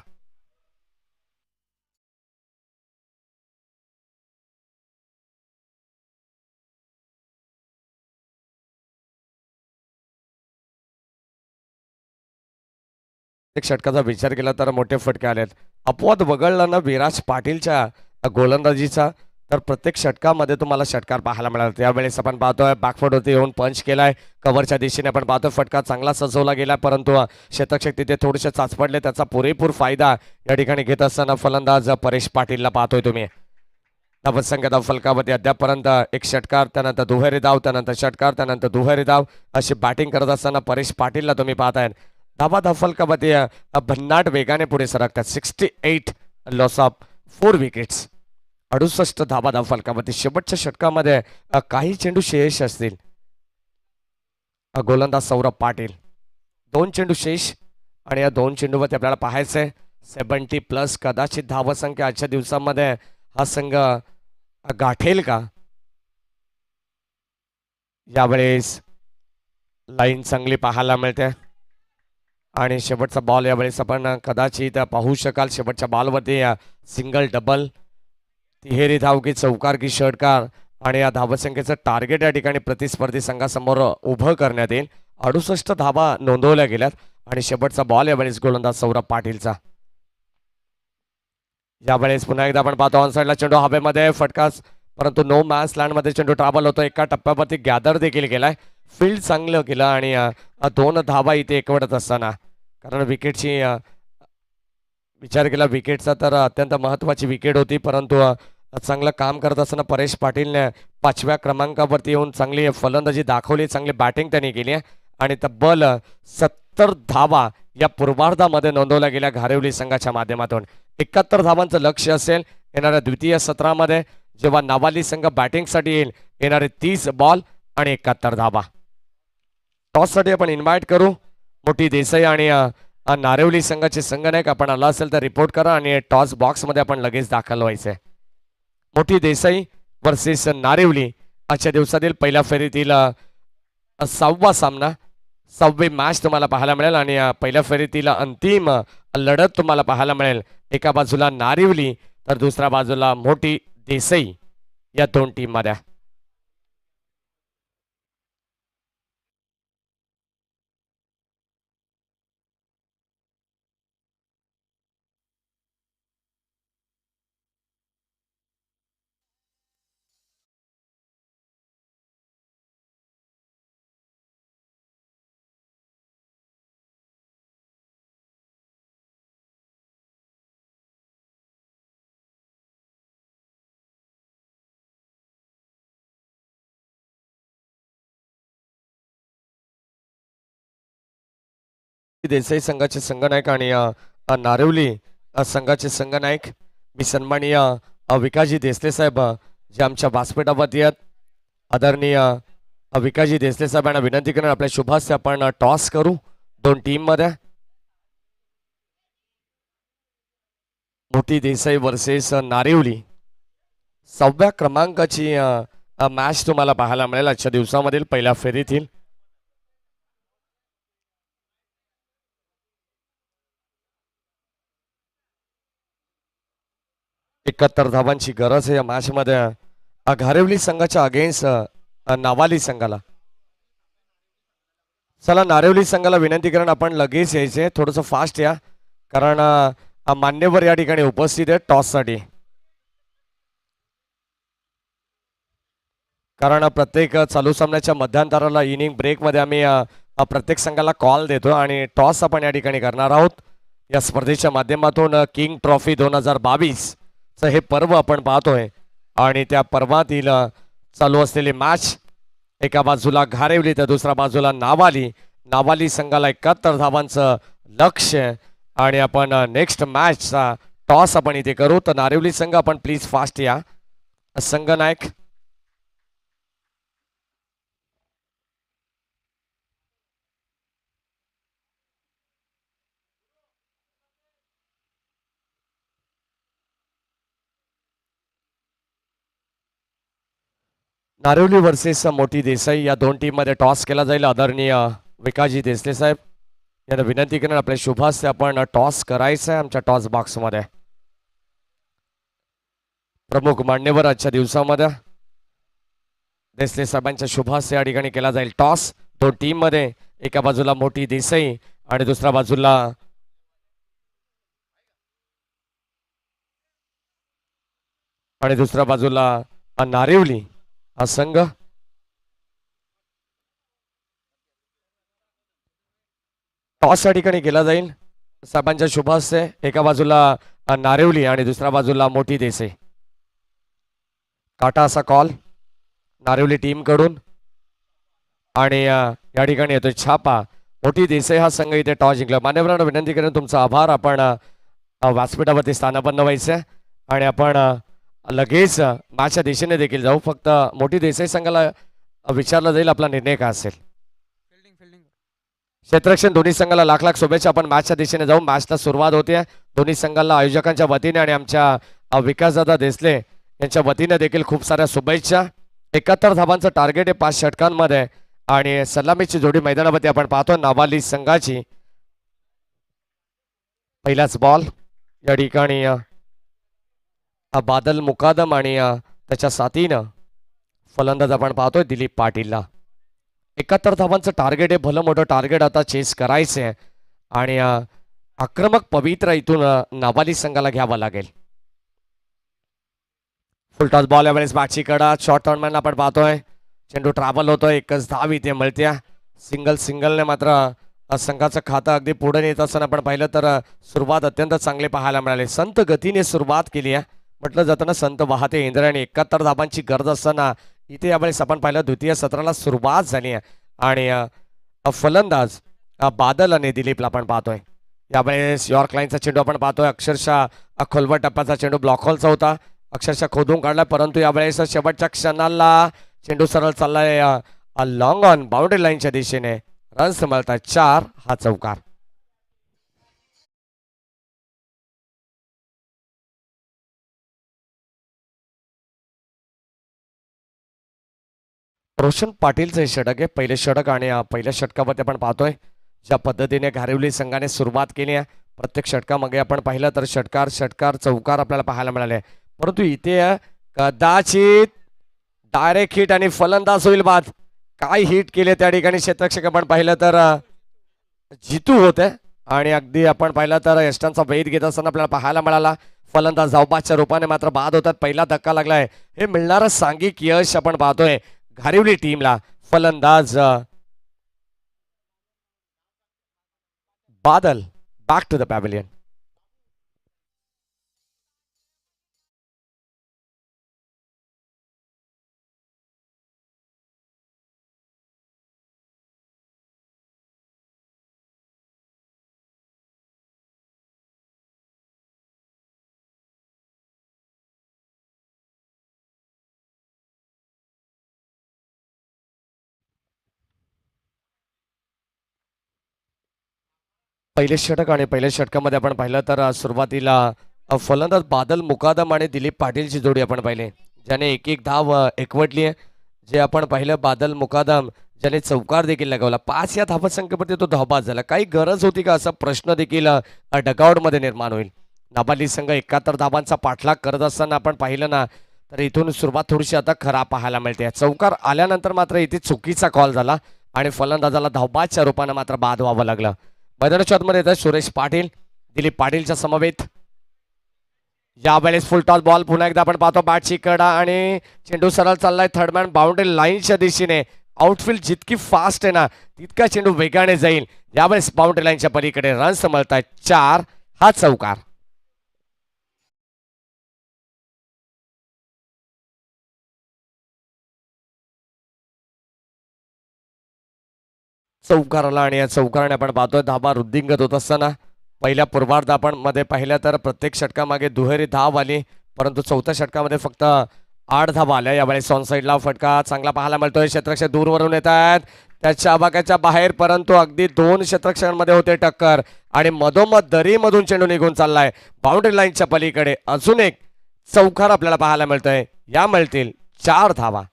एक षटकाचा विचार केला तर मोठे फटके आलेत. अपवाद वगळला ना विराज पाटीलच्या गोलंदाजीचा, तर प्रत्येक षटकामध्ये तुम्हाला षटकार पाहायला मिळाला. त्यावेळेस आपण पाहतोय बॅकफुटवरती येऊन पंच केलाय. कव्हरच्या दिशेने आपण पाहतोय फटका चांगला सजवला गेला, परंतु शतकशक तिथे थोडेसे चाचपडले. त्याचा पुरेपूर फायदा या ठिकाणी घेत असताना फलंदाज परेश पाटीलला पाहतोय तुम्ही. धावसंख्या फलकावरती अद्यापर्यंत एक षटकार, त्यानंतर दुहेरी धाव, त्यानंतर षटकार, त्यानंतर दुहेरी धाव अशी बॅटिंग करत असताना परेश पाटीलला तुम्ही पाहताय. धावा फलकावरती भन्नाट वेगाने पुढे सरकतात. 68, लॉस ऑफ 4 विकेट्स. 68 धावा फलकावरती. शेवटच्या षटकामध्ये काही चेंडू शेष असतील. गोलंदाज सौरभ पाटील, 2 चेंडू शेष आणि या 2 चेंडूवरती आपल्याला पाहायचंय 70+ कदाचित धावसंख्या आजच्या दिवसामध्ये हा संघ गाठेल का. यावेळेस लाईन चांगली पाहायला मिळते आणि शेवटचा बॉल यावेळेस आपण कदाचित पाहू शकाल. शेवटच्या बॉलवरती सिंगल, डबल, तिहेरी धाव की चौकार की षटकार आणि या धावसंख्येचं टार्गेट या ठिकाणी प्रतिस्पर्धी संघासमोर उभं करण्यात येईल. 68 धावा नोंदवल्या गेल्यात आणि शेवटचा बॉल यावेळेस गोलंदाज सौरभ पाटीलचा. यावेळेस पुन्हा एकदा आपण पाहतो ऑनसाइडला चेंडू हवेमध्ये फटकाच, परंतु नो मॅच लँडमध्ये चेंडू ट्रॅव्हल होतो. एका टप्प्यावरती गॅदर देखील केलाय. फील्ड चांगलं केलं आणि 2 धावा इथे एकवटत असताना, कारण विकेटची विचार केला विकेटचा तर अत्यंत महत्त्वाची विकेट होती, परंतु चांगलं काम करत असताना परेश पाटीलने 5व्या क्रमांकावरती येऊन चांगली फलंदाजी दाखवली, चांगली बॅटिंग त्यांनी केली आहे आणि तब्बल 70 धावा या पूर्वार्धामध्ये नोंदवल्या गेल्या घारिवली संघाच्या माध्यमातून. 71 धावांचं लक्ष असेल येणाऱ्या द्वितीय सत्रामध्ये, जेव्हा नावाली संघ बॅटिंगसाठी येईल. येणारे 30 बॉल आणि 71 धावा. टॉससाठी आपण इन्व्हाइट करू मोठी देसाई आणि नारिवली संघाचे संघनायक. आपण आला असेल तर रिपोर्ट करा आणि टॉस बॉक्समध्ये आपण लगेच दाखल व्हायचंय. मोठी देसाई वर्सेस नारिवली आजच्या दिवसातील पहिल्या फेरीतील 6वा सामना, 6वी मॅच तुम्हाला पाहायला मिळेल आणि पहिल्या फेरीतील अंतिम लढत तुम्हाला पाहायला मिळेल. एका बाजूला नारिवली तर दुसऱ्या बाजूला मोठी देसाई या 2 टीममध्ये. देसाई संघाचे संघनायक आणि नारिवली संघाचे संघनायक मी सन्माननीय विकासजी देसले साहेब जे आमच्या व्यासपीठावरती आहेत. आदरणीय विकासजी देसले साहेबांना विनंती करून आपल्या शुभास्ते आपण टॉस करू 2 टीम मध्ये. मोठी देसाई वर्सेस नारिवली 6व्या क्रमांकाची मॅच तुम्हाला पाहायला मिळेल आजच्या दिवसामधील पहिल्या फेरीतील. 71 धावांची गरज आहे या मॅच मध्ये घारिवली संघाच्या अगेन्स्ट नावाली संघाला. चला नारिवली संघाला विनंती करून आपण लगेच यायचे, थोडंसं फास्ट या, कारण मान्यवर या ठिकाणी उपस्थित आहे टॉससाठी. कारण प्रत्येक चालू सामन्याच्या मध्यांतराला इनिंग ब्रेकमध्ये आम्ही प्रत्येक संघाला कॉल देतो आणि टॉस आपण या ठिकाणी करणार आहोत. या स्पर्धेच्या माध्यमातून किंग ट्रॉफी 2022 चं हे पर्व आपण पाहतोय आणि त्या पर्वातील चालू असलेली मॅच, एका बाजूला घारिवली तर दुसऱ्या बाजूला नावाली. नावाली संघाला 71 धावांचं लक्ष्य आणि आपण नेक्स्ट मॅचचा टॉस आपण इथे करू. तर नारिवली संघ आपण प्लीज फास्ट या. संघ नायक नारिवली वर्सेस मोठी देसाई या दोन टीम मध्ये टॉस केला जाईल. आदरणीय विकासजी देसले साहेब यांना विनंती करून आपल्या शुभास्ते आपण टॉस करायचं आहे आमच्या टॉस बॉक्स मध्ये. प्रमुख मान्यवर आजच्या दिवसामध्ये देसले साहेबांच्या शुभास्ते या ठिकाणी केला जाईल टॉस. दोन टीम मध्ये एका बाजूला मोठी देसाई आणि दुसऱ्या बाजूला नारिवली हा संघ. टॉस या ठिकाणी केला जाईल साहेबांच्या शुभास्ते. एका बाजूला नारिवली आणि दुसऱ्या बाजूला मोठी देसाई. काटा असा कॉल नारिवली टीम कडून आणि या ठिकाणी येतोय छापा. मोठी देसाई हा संघ इथे टॉस जिंकला. मान्यवरांना विनंती करून तुमचा आभार. आपण व्यासपीठावरती स्थानापन्न व्हायचं आणि आपण लगेच मॅचच्या दिशेने देखील जाऊ. फक्त मोठी देसाई संघाला विचारलं जाईल आपला निर्णय काय असेल. क्षेत्ररक्षण दोन्ही संघाला लाख लाख शुभेच्छा. आपण मॅचच्या दिशेने जाऊ. मॅचला सुरुवात होते. दोन्ही संघाला आयोजकांच्या वतीने आणि आमच्या विकासदादा देसले यांच्या वतीने देखील खूप साऱ्या शुभेच्छा. 71 धावांचं टार्गेट आहे 5 षटकांमध्ये आणि सलामीची जोडी मैदानावरती आपण पाहतो नावाली संघाची. पहिलाच बॉल या ठिकाणी बादल मुकादम आणि त्याच्या साथीनं फलंदाज आपण पाहतोय दिलीप पाटीलला. 71 धावांचं टार्गेट आहे. भलं मोठं टार्गेट आता चेस करायचंय आणि आक्रमक पवित्र इथून नावाली संघाला घ्यावा लागेल. फुलटॉस बॉल यावेळेस बॅटची कडा. शॉर्ट टर्नमॅन आपण पाहतोय. चेंडू ट्रॅव्हल होतोय. एकच धाव इथे मिळत्या. सिंगलने मात्र संघाचं खातं अगदी पुढे नेत असताना आपण पाहिलं तर सुरुवात अत्यंत चांगली पाहायला मिळाली. संत गतीने सुरुवात केली आहे. म्हटलं जातं ना संत वाहते इंद्र आणि 71 धावांची गरज असताना इथे यावेळेस आपण पाहिलं द्वितीय सत्राला सुरुवात झाली आहे आणि फलंदाज बादल आणि दिलीपला आपण पाहतोय. यावेळेस यॉर्क लाईनचा चेंडू आपण पाहतोय. अक्षरशः खोलवर टप्प्याचा चेंडू ब्लॉक हॉलचा होता. अक्षरशः खोदून काढला परंतु यावेळेस शेवटच्या क्षणाला चेंडू सरळ चाललाय लॉंग ऑन बाउंड्री लाईनच्या दिशेने. रन्स मिळतात 4. हा चौकार. रोशन पाटीलचं हे षटक आहे. पहिले षटक आणि पहिल्या षटकामध्ये आपण पाहतोय ज्या पद्धतीने घारिवली संघाने सुरुवात केली आहे. प्रत्येक षटकामध्ये आपण पाहिलं तर षटकार चौकार आपल्याला पाहायला मिळाले. परंतु इथे कदाचित डायरेक्ट हिट आणि फलंदाज होईल बाद. काय हिट केले त्या ठिकाणी क्षेत्ररक्षक आपण पाहिलं तर जितू होते आणि अगदी आपण पाहिलं तर यष्टांचा वेध घेत असताना आपल्याला पाहायला मिळाला. फलंदाज धावबादच्या रूपाने मात्र बाद होतात. पहिला धक्का लागलाय. हे मिळणारं सांघिक यश आपण पाहतोय घारिवली टीमला. फलंदाज Badal back to the pavilion. पहिले षटक आणि पहिल्या षटकामध्ये आपण पाहिलं तर सुरुवातीला फलंदाज बादल मुकादम आणि दिलीप पाटीलची जोडी आपण पाहिली ज्याने एक धाव एकवटली आहे. जे आपण पाहिलं बादल मुकादम ज्याने चौकार देखील लगावला. 5 या धावसंख्येवरती तो धावबाद झाला. काही गरज होती का असा प्रश्न देखील डगआउट मध्ये निर्माण होईल. नाबाली संघ 71 धावांचा पाठलाग करत असताना आपण पाहिलं ना तर इथून सुरुवात थोडीशी आता खराब पाहायला मिळते. चौकार आल्यानंतर मात्र इथे चुकीचा कॉल झाला आणि फलंदाजाला धावबादच्या रूपानं मात्र बाद व्हावं लागलं. मैदानाच्या आतमध्ये येतात सुरेश पाटील, दिलीप पाटीलच्या समवेत. यावेळेस फुलटॉस बॉल पुन्हा एकदा आपण पाहतो बॅटची कडा आणि चेंडू सरळ चाललाय थर्डमॅन बाउंड्री लाईनच्या दिशेने. आउटफील्ड जितकी फास्ट आहे ना तितका चेंडू वेगाने जाईल. यावेळेस बाउंड्री लाईनच्या पलीकडे रन्स मिळतायत 4. हा चौकार. चौकाराला आणि या चौकाराने आपण पाहतोय धाबा वृद्धिंगत होत असताना पहिल्या पूर्वार्ध आपण मध्ये पाहिल्या तर प्रत्येक षटकामागे दुहेरी धाव आली, परंतु चौथ्या षटकामध्ये फक्त 8 धावा आल्या. यावेळेस ऑन साईडला फटका चांगला पाहायला मिळतोय. क्षेत्ररक्षक दूरवरून येत आहेत त्याच्या आबाक्याच्या बाहेर, परंतु अगदी 2 क्षेत्ररक्षकांमध्ये होते टक्कर आणि मधोमध दरीमधून चेंडू निघून चाललाय बाउंड्री लाईनच्या पलीकडे. अजून एक चौकार आपल्याला पाहायला मिळतोय. या मिळतील 4 धावा.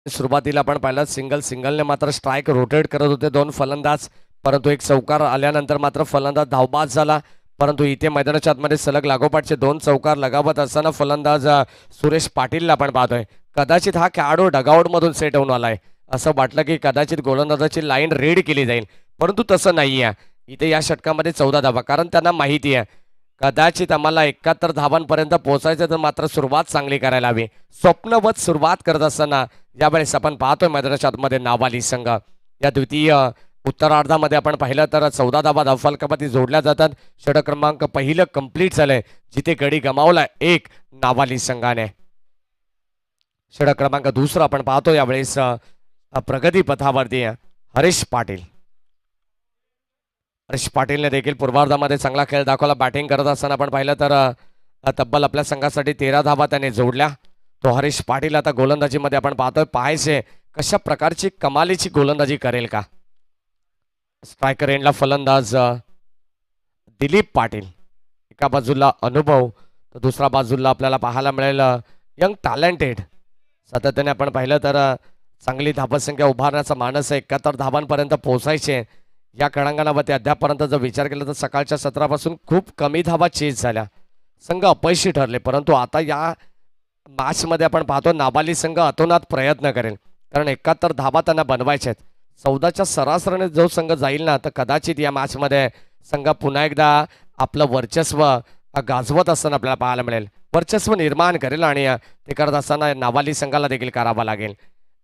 सुरुवातीला आपण पाहिलं सिंगलने मात्र स्ट्राईक रोटेट करत होते 2 फलंदाज, परंतु एक चौकार आल्यानंतर मात्र फलंदाज धावबाद झाला. परंतु इथे मैदानाच्या आतमध्ये सलग लागोपाठचे 2 चौकार लगावत असताना फलंदाज सुरेश पाटीलला आपण पाहतोय. कदाचित हा खेळाडू डगआउटमधून सेट होऊन आलाय. असं वाटलं की कदाचित गोलंदाजाची लाईन रेड केली जाईल, परंतु तसं नाही आहे. इथे या षटकामध्ये 14 धावा, कारण त्यांना माहिती आहे कदाचित आम्हाला 71 धावांपर्यंत पोहोचायचं तर मात्र सुरुवात चांगली करायला हवी. स्वप्नवत सुरुवात करत असताना यावेळेस आपण पाहतोय मैदानाच्या आतमध्ये नावाली संघ. या द्वितीय उत्तरार्धामध्ये आपण पाहिलं तर 14 धावा धावफलकामध्ये जोडल्या जातात. षटक क्रमांक पहिलं कंप्लीट झालंय जिथे गडी गमावला 1 नावाली संघाने. षटक क्रमांक दुसरा आपण पाहतो यावेळेस प्रगती पथावरती हरीश पाटील. हरीश पाटीलने देखील पूर्वार्धामध्ये चांगला खेळ दाखवला. बॅटिंग करत असताना आपण पाहिलं तर तब्बल आपल्या संघासाठी 13 धावा त्याने जोडल्या. तो हरीश पाटील आता गोलंदाजीमध्ये आपण पाहतोय पाहायचे कशा प्रकारची कमालीची गोलंदाजी करेल का. स्ट्रायकर एंडला फलंदाज दिलीप पाटील. एका बाजूला अनुभव तर दुसऱ्या बाजूला आपल्याला पाहायला मिळेल यंग टॅलेंटेड. सातत्याने आपण पाहिलं तर चांगली धावसंख्या उभारण्याचा मानस आहे. 71 धावांपर्यंत पोहोचायचे या क्रीडांगणावरती. अद्यापर्यंत जर विचार केला तर सकाळच्या सत्रापासून खूप कमी धावा चेस झाल्या, संघ अपयशी ठरले. परंतु आता या मॅचमध्ये आपण पाहतो नाबाली संघ अतोनात प्रयत्न करेल, कारण 71 धावा त्यांना बनवायचे आहेत. 14च्या सरासरीने जो संघ जाईल ना तर कदाचित या मॅचमध्ये संघ पुन्हा एकदा आपलं वर्चस्व गाजवत असताना आपल्याला पाहायला मिळेल. वर्चस्व निर्माण करेल आणि ते करत असताना नावाली संघाला देखील करावा लागेल.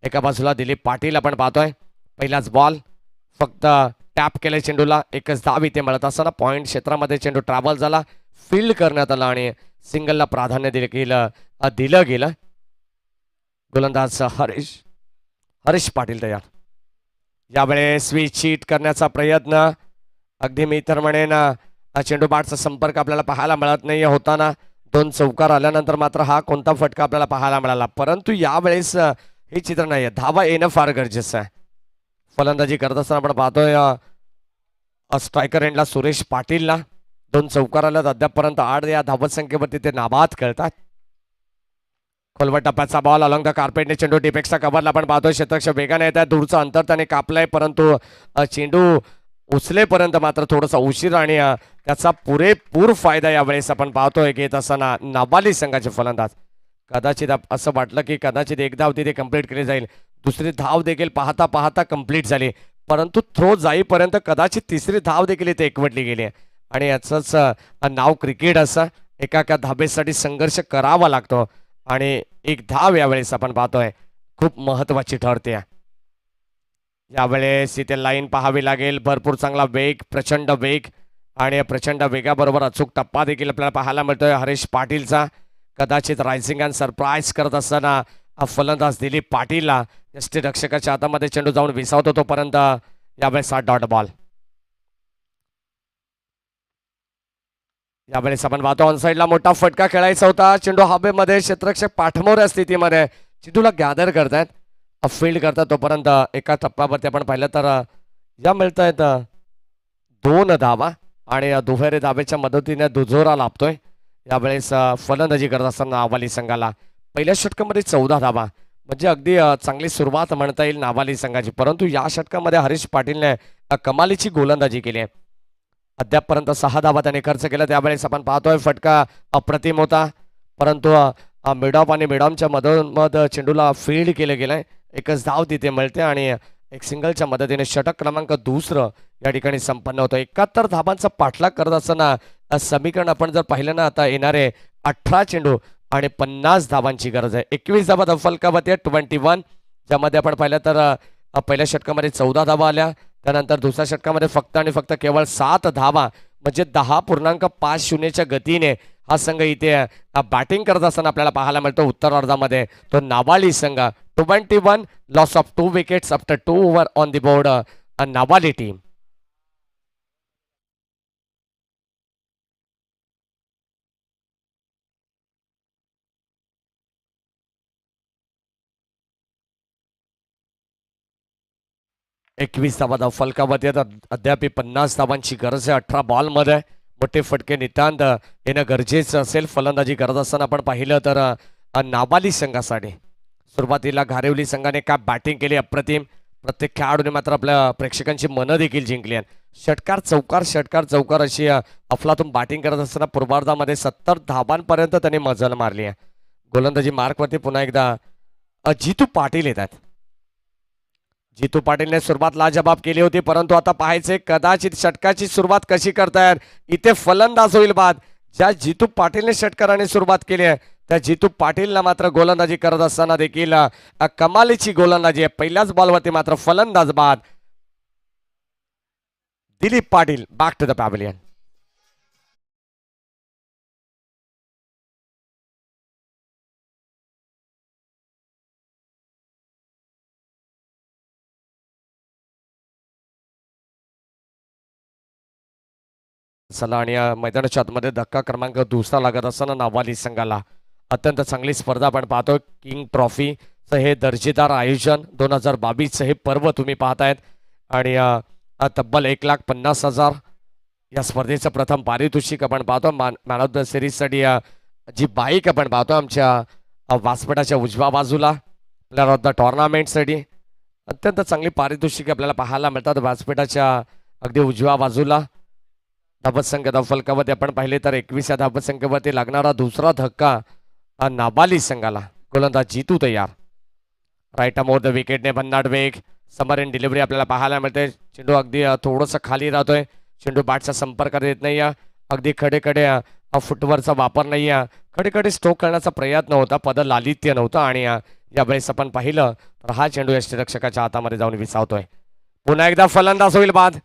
एका बाजूला दिलीप पाटील आपण पाहतोय. पहिलाच बॉल फक्त टॅप केले चेंडूला. एकच धाव इथे मिळत असताना पॉईंट क्षेत्रामध्ये चेंडू ट्रॅव्हल झाला, फील्ड करण्यात आला आणि सिंगलला प्राधान्य दिलं गेलं. गोलंदाज हरीश पाटील तयार. यावेळेस स्विच शीट करण्याचा प्रयत्न. अगदी मी तर म्हणेन चेंडू बॅटचा संपर्क आपल्याला पाहायला मिळत नाही होताना. 2 चौकार आल्यानंतर मात्र हा कोणता फटका आपल्याला पाहायला मिळाला, परंतु यावेळेस हे चित्र नाही. धावा येणं फार गरजेचं आहे. फलंदाजी करत असताना आपण पाहतोय स्ट्रायकर एंडला सुरेश पाटीलला 2 चौकार आल्यात. अद्यापर्यंत 8 या धावत संख्येवरती ते नाबाद खेळतात. खोलवट टप्प्याचा बॉल अलॉंग द कार्पेटने चेंडू टिपेक्सचा कव्हरला आपण पाहतोय. क्षेत्ररक्षक वेगाने येत आहे. दूरचं अंतर त्याने कापलंय, परंतु चेंडू उचलेपर्यंत मात्र थोडासा उशीर आणि त्याचा पुरेपूर फायदा यावेळेस आपण पाहतोय घेत असताना नाबाली संघाचे फलंदाज. कदाचित असं वाटलं की कदाचित एक धाव तिथे कंप्लीट केली जाईल, दुसरी धाव देखील पाहता पाहता कंप्लीट झाली, परंतु थ्रो जाईपर्यंत कदाचित तिसरी धाव देखील इथे एकवटली गेली आणि याचंच नाव क्रिकेट असं. एका धाबेसाठी संघर्ष करावा लागतो आणि एक धाव यावेळेस आपण पाहतोय खूप महत्वाची ठरते. यावेळेस इथे लाईन पाहावी लागेल. भरपूर चांगला वेग, प्रचंड वेग आणि प्रचंड वेगाबरोबर अचूक टप्पा देखील आपल्याला पाहायला मिळतोय हरीश पाटीलचा. कदाचित रायझिंग अँड सरप्राईज करत असताना फलंदाज दिलीप पाटीलला यष्टीरक्षकाच्या हातामध्ये चेंडू जाऊन विसावतो. तोपर्यंत यावेळेस हा डॉट बॉल. यावेळेस आपण पाहतो ऑनसाईडला मोठा फटका खेळायचा होता. चेंडू हवेमध्ये, क्षेत्ररक्षक पाठमोऱ्या स्थितीमध्ये चेंडूला गॅदर करतायत, फील्ड करतात. तोपर्यंत एका टप्प्यावरती आपण पाहिलं तर या मिळत आहेत 2 धावा आणि दुहेरी धावेच्या मदतीने दुजोरा लाभतोय. यावेळेस फलंदाजी करत असताना नावाली संघाला पहिल्या षटकामध्ये 14 धावा, म्हणजे अगदी चांगली सुरुवात म्हणता येईल नाबाली संघाची. परंतु या षटकामध्ये हरीश पाटीलने कमालीची गोलंदाजी केली आहे. अद्यापपर्यंत 6 धावा त्याने खर्च केला. त्यावेळेस आपण पाहतोय फटका अप्रतिम होता, परंतु मिडॉप आणि मिडॉमच्या मधोमध चेंडूला फील्ड केलं गेलंय. एकच धाव तिथे मिळते आणि एक सिंगलच्या मदतीने षटक क्रमांक दुसरं या ठिकाणी संपन्न होतं. 71 धाबांचा पाठलाग करत असताना समीकरण आपण जर पाहिलं ना, आता येणारे 18 चेंडू आणि 50 धाबांची गरज आहे. 21 धाबा फलकावती आहे 21, ज्यामध्ये आपण पाहिलं तर पहिल्या षटकामध्ये 14 धाबा आल्या. त्यानंतर दुसऱ्या षटकामध्ये फक्त आणि फक्त केवळ 7 धावा, म्हणजे 10.50च्या गतीने हा संघ इथे बॅटिंग करत असताना आपल्याला पाहायला मिळतो. उत्तरार्धामध्ये तो नाबाली संघ 21 loss of 2 wickets after 2 over on the board, Nabali team. एकवीस धावा फलकावती आहेत. अद्याप 50 धावांची गरज आहे. 18 बॉलमध्ये मोठे फटके नितांत येणं गरजेचं असेल. फलंदाजी करत असताना आपण पाहिलं तर नाबाली संघासाठी सुरुवातीला घारेवली संघाने काय बॅटिंग केली अप्रतिम. प्रत्येक खेळाडूने मात्र आपल्या प्रेक्षकांची मनं देखील जिंकली आहेत. षटकार चौकार अशी अफलातून बॅटिंग करत असताना पूर्वार्धामध्ये 70 धावांपर्यंत त्यांनी मजल मारली आहे. गोलंदाजी मार्कवरती पुन्हा एकदा जितू पाटील येतात. जितू पाटीलने सुरुवात लाजबाब केली होती, परंतु आता पाहायचे कदाचित षटकाची सुरुवात कशी करतायत. इथे फलंदाज होईल बाद. ज्या जितू पाटीलने षटकाराने सुरुवात केली आहे त्या जितू पाटीलला मात्र गोलंदाजी करत असताना देखील कमालीची गोलंदाजी आहे. पहिल्याच बॉलवरती मात्र फलंदाज बाद. Dilip Patil back to the pavilion. चला आणि मैदानाच्या आतमध्ये धक्का क्रमांक दुसरा लागत असताना नाबाली संघाला अत्यंत चांगली स्पर्धा आपण पाहतोय. किंग ट्रॉफीचं हे दर्जेदार आयोजन 2022चं हे पर्व तुम्ही पाहतायत आणि तब्बल 1,50,000 या स्पर्धेचं प्रथम पारितोषिक आपण पाहतो. मॅन ऑफ द सिरीजसाठी जी बाईक आपण पाहतो आमच्या व्यासपीठाच्या उजव्या बाजूला प्लेअर ऑफ द टुर्नामेंटसाठी अत्यंत चांगली पारितोषिक आपल्याला पाहायला मिळतात. व्यासपीठाच्या अगदी उजव्या बाजूला धावसंख्या फलकावरती आपण पाहिले तर 21 या धावसंख्येवरती लागणारा दुसरा धक्का नाबाली संघाला. गोलंदाज जितू तयार. राईट मोर द विकेटने भन्नाट वेग समरेन डिलिव्हरी आपल्याला पाहायला मिळते. चेंडू अगदी थोडंसं खाली राहतोय. चेंडू बॅटचा संपर्क देत नाही. अगदी खडे फुटवरचा वापर नाही. खडे स्ट्रोक करण्याचा प्रयत्न होता, पद लालित्य नव्हतं आणि यावेळेस आपण पाहिलं तर हा चेंडू यष्टीरक्षकाच्या हातामध्ये जाऊन विसावतोय. पुन्हा एकदा फलंदाज होईल बाद.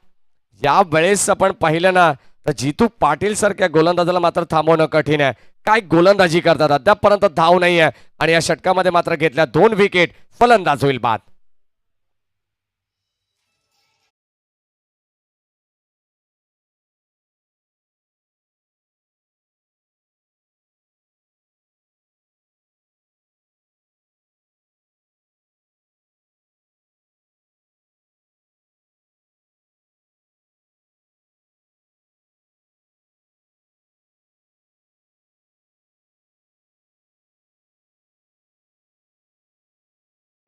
या वेळेस आपण पाहिलं ना तर जितू पाटील सारख्या गोलंदाजाला मात्र थांबवणं कठीण आहे. काय गोलंदाजी करतात, अद्यापपर्यंत धाव नाही आहे आणि या षटकामध्ये मात्र घेतल्या 2 विकेट. फलंदाज होईल बाद.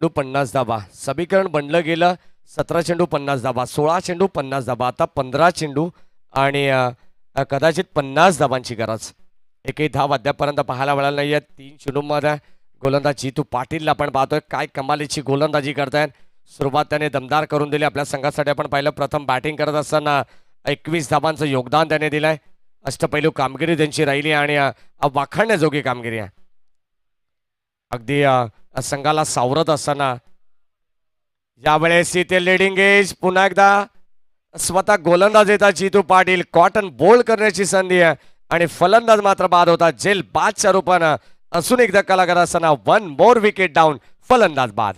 चेंडू 50 धाबा समीकरण बनलं गेलं. 17 चेंडू 50 धाबा, 16 चेंडू 50 धाबा, आता 15 चेंडू आणि कदाचित 50 धाबांची गरज. एकही धाव अद्यापर्यंत पाहायला मिळाला नाहीये. 3 चेंडूमध्ये गोलंदाज जितू पाटीलला आपण पाहतोय काय कमालीची गोलंदाजी करतायत. सुरुवात त्याने दमदार करून दिली आपल्या संघासाठी. आपण पाहिलं प्रथम बॅटिंग करत असताना 21 धाबांचं योगदान त्याने दिलंय. अष्टपैलू कामगिरी त्यांची राहिली आणि वाखाणण्याजोगी कामगिरी आहे. अगदी संघाला सावरत असताना यावेळेस इथे लिडिंग एज पुन्हा एकदा स्वतः गोलंदाज येतात जितू पाटील. कॉटन बोल्ड करण्याची संधी आहे आणि फलंदाज मात्र बाद होता. जेल बादच्या रूपानं अजून एक धक्का लागत असताना 1 मोर विकेट डाऊन. फलंदाज बाद.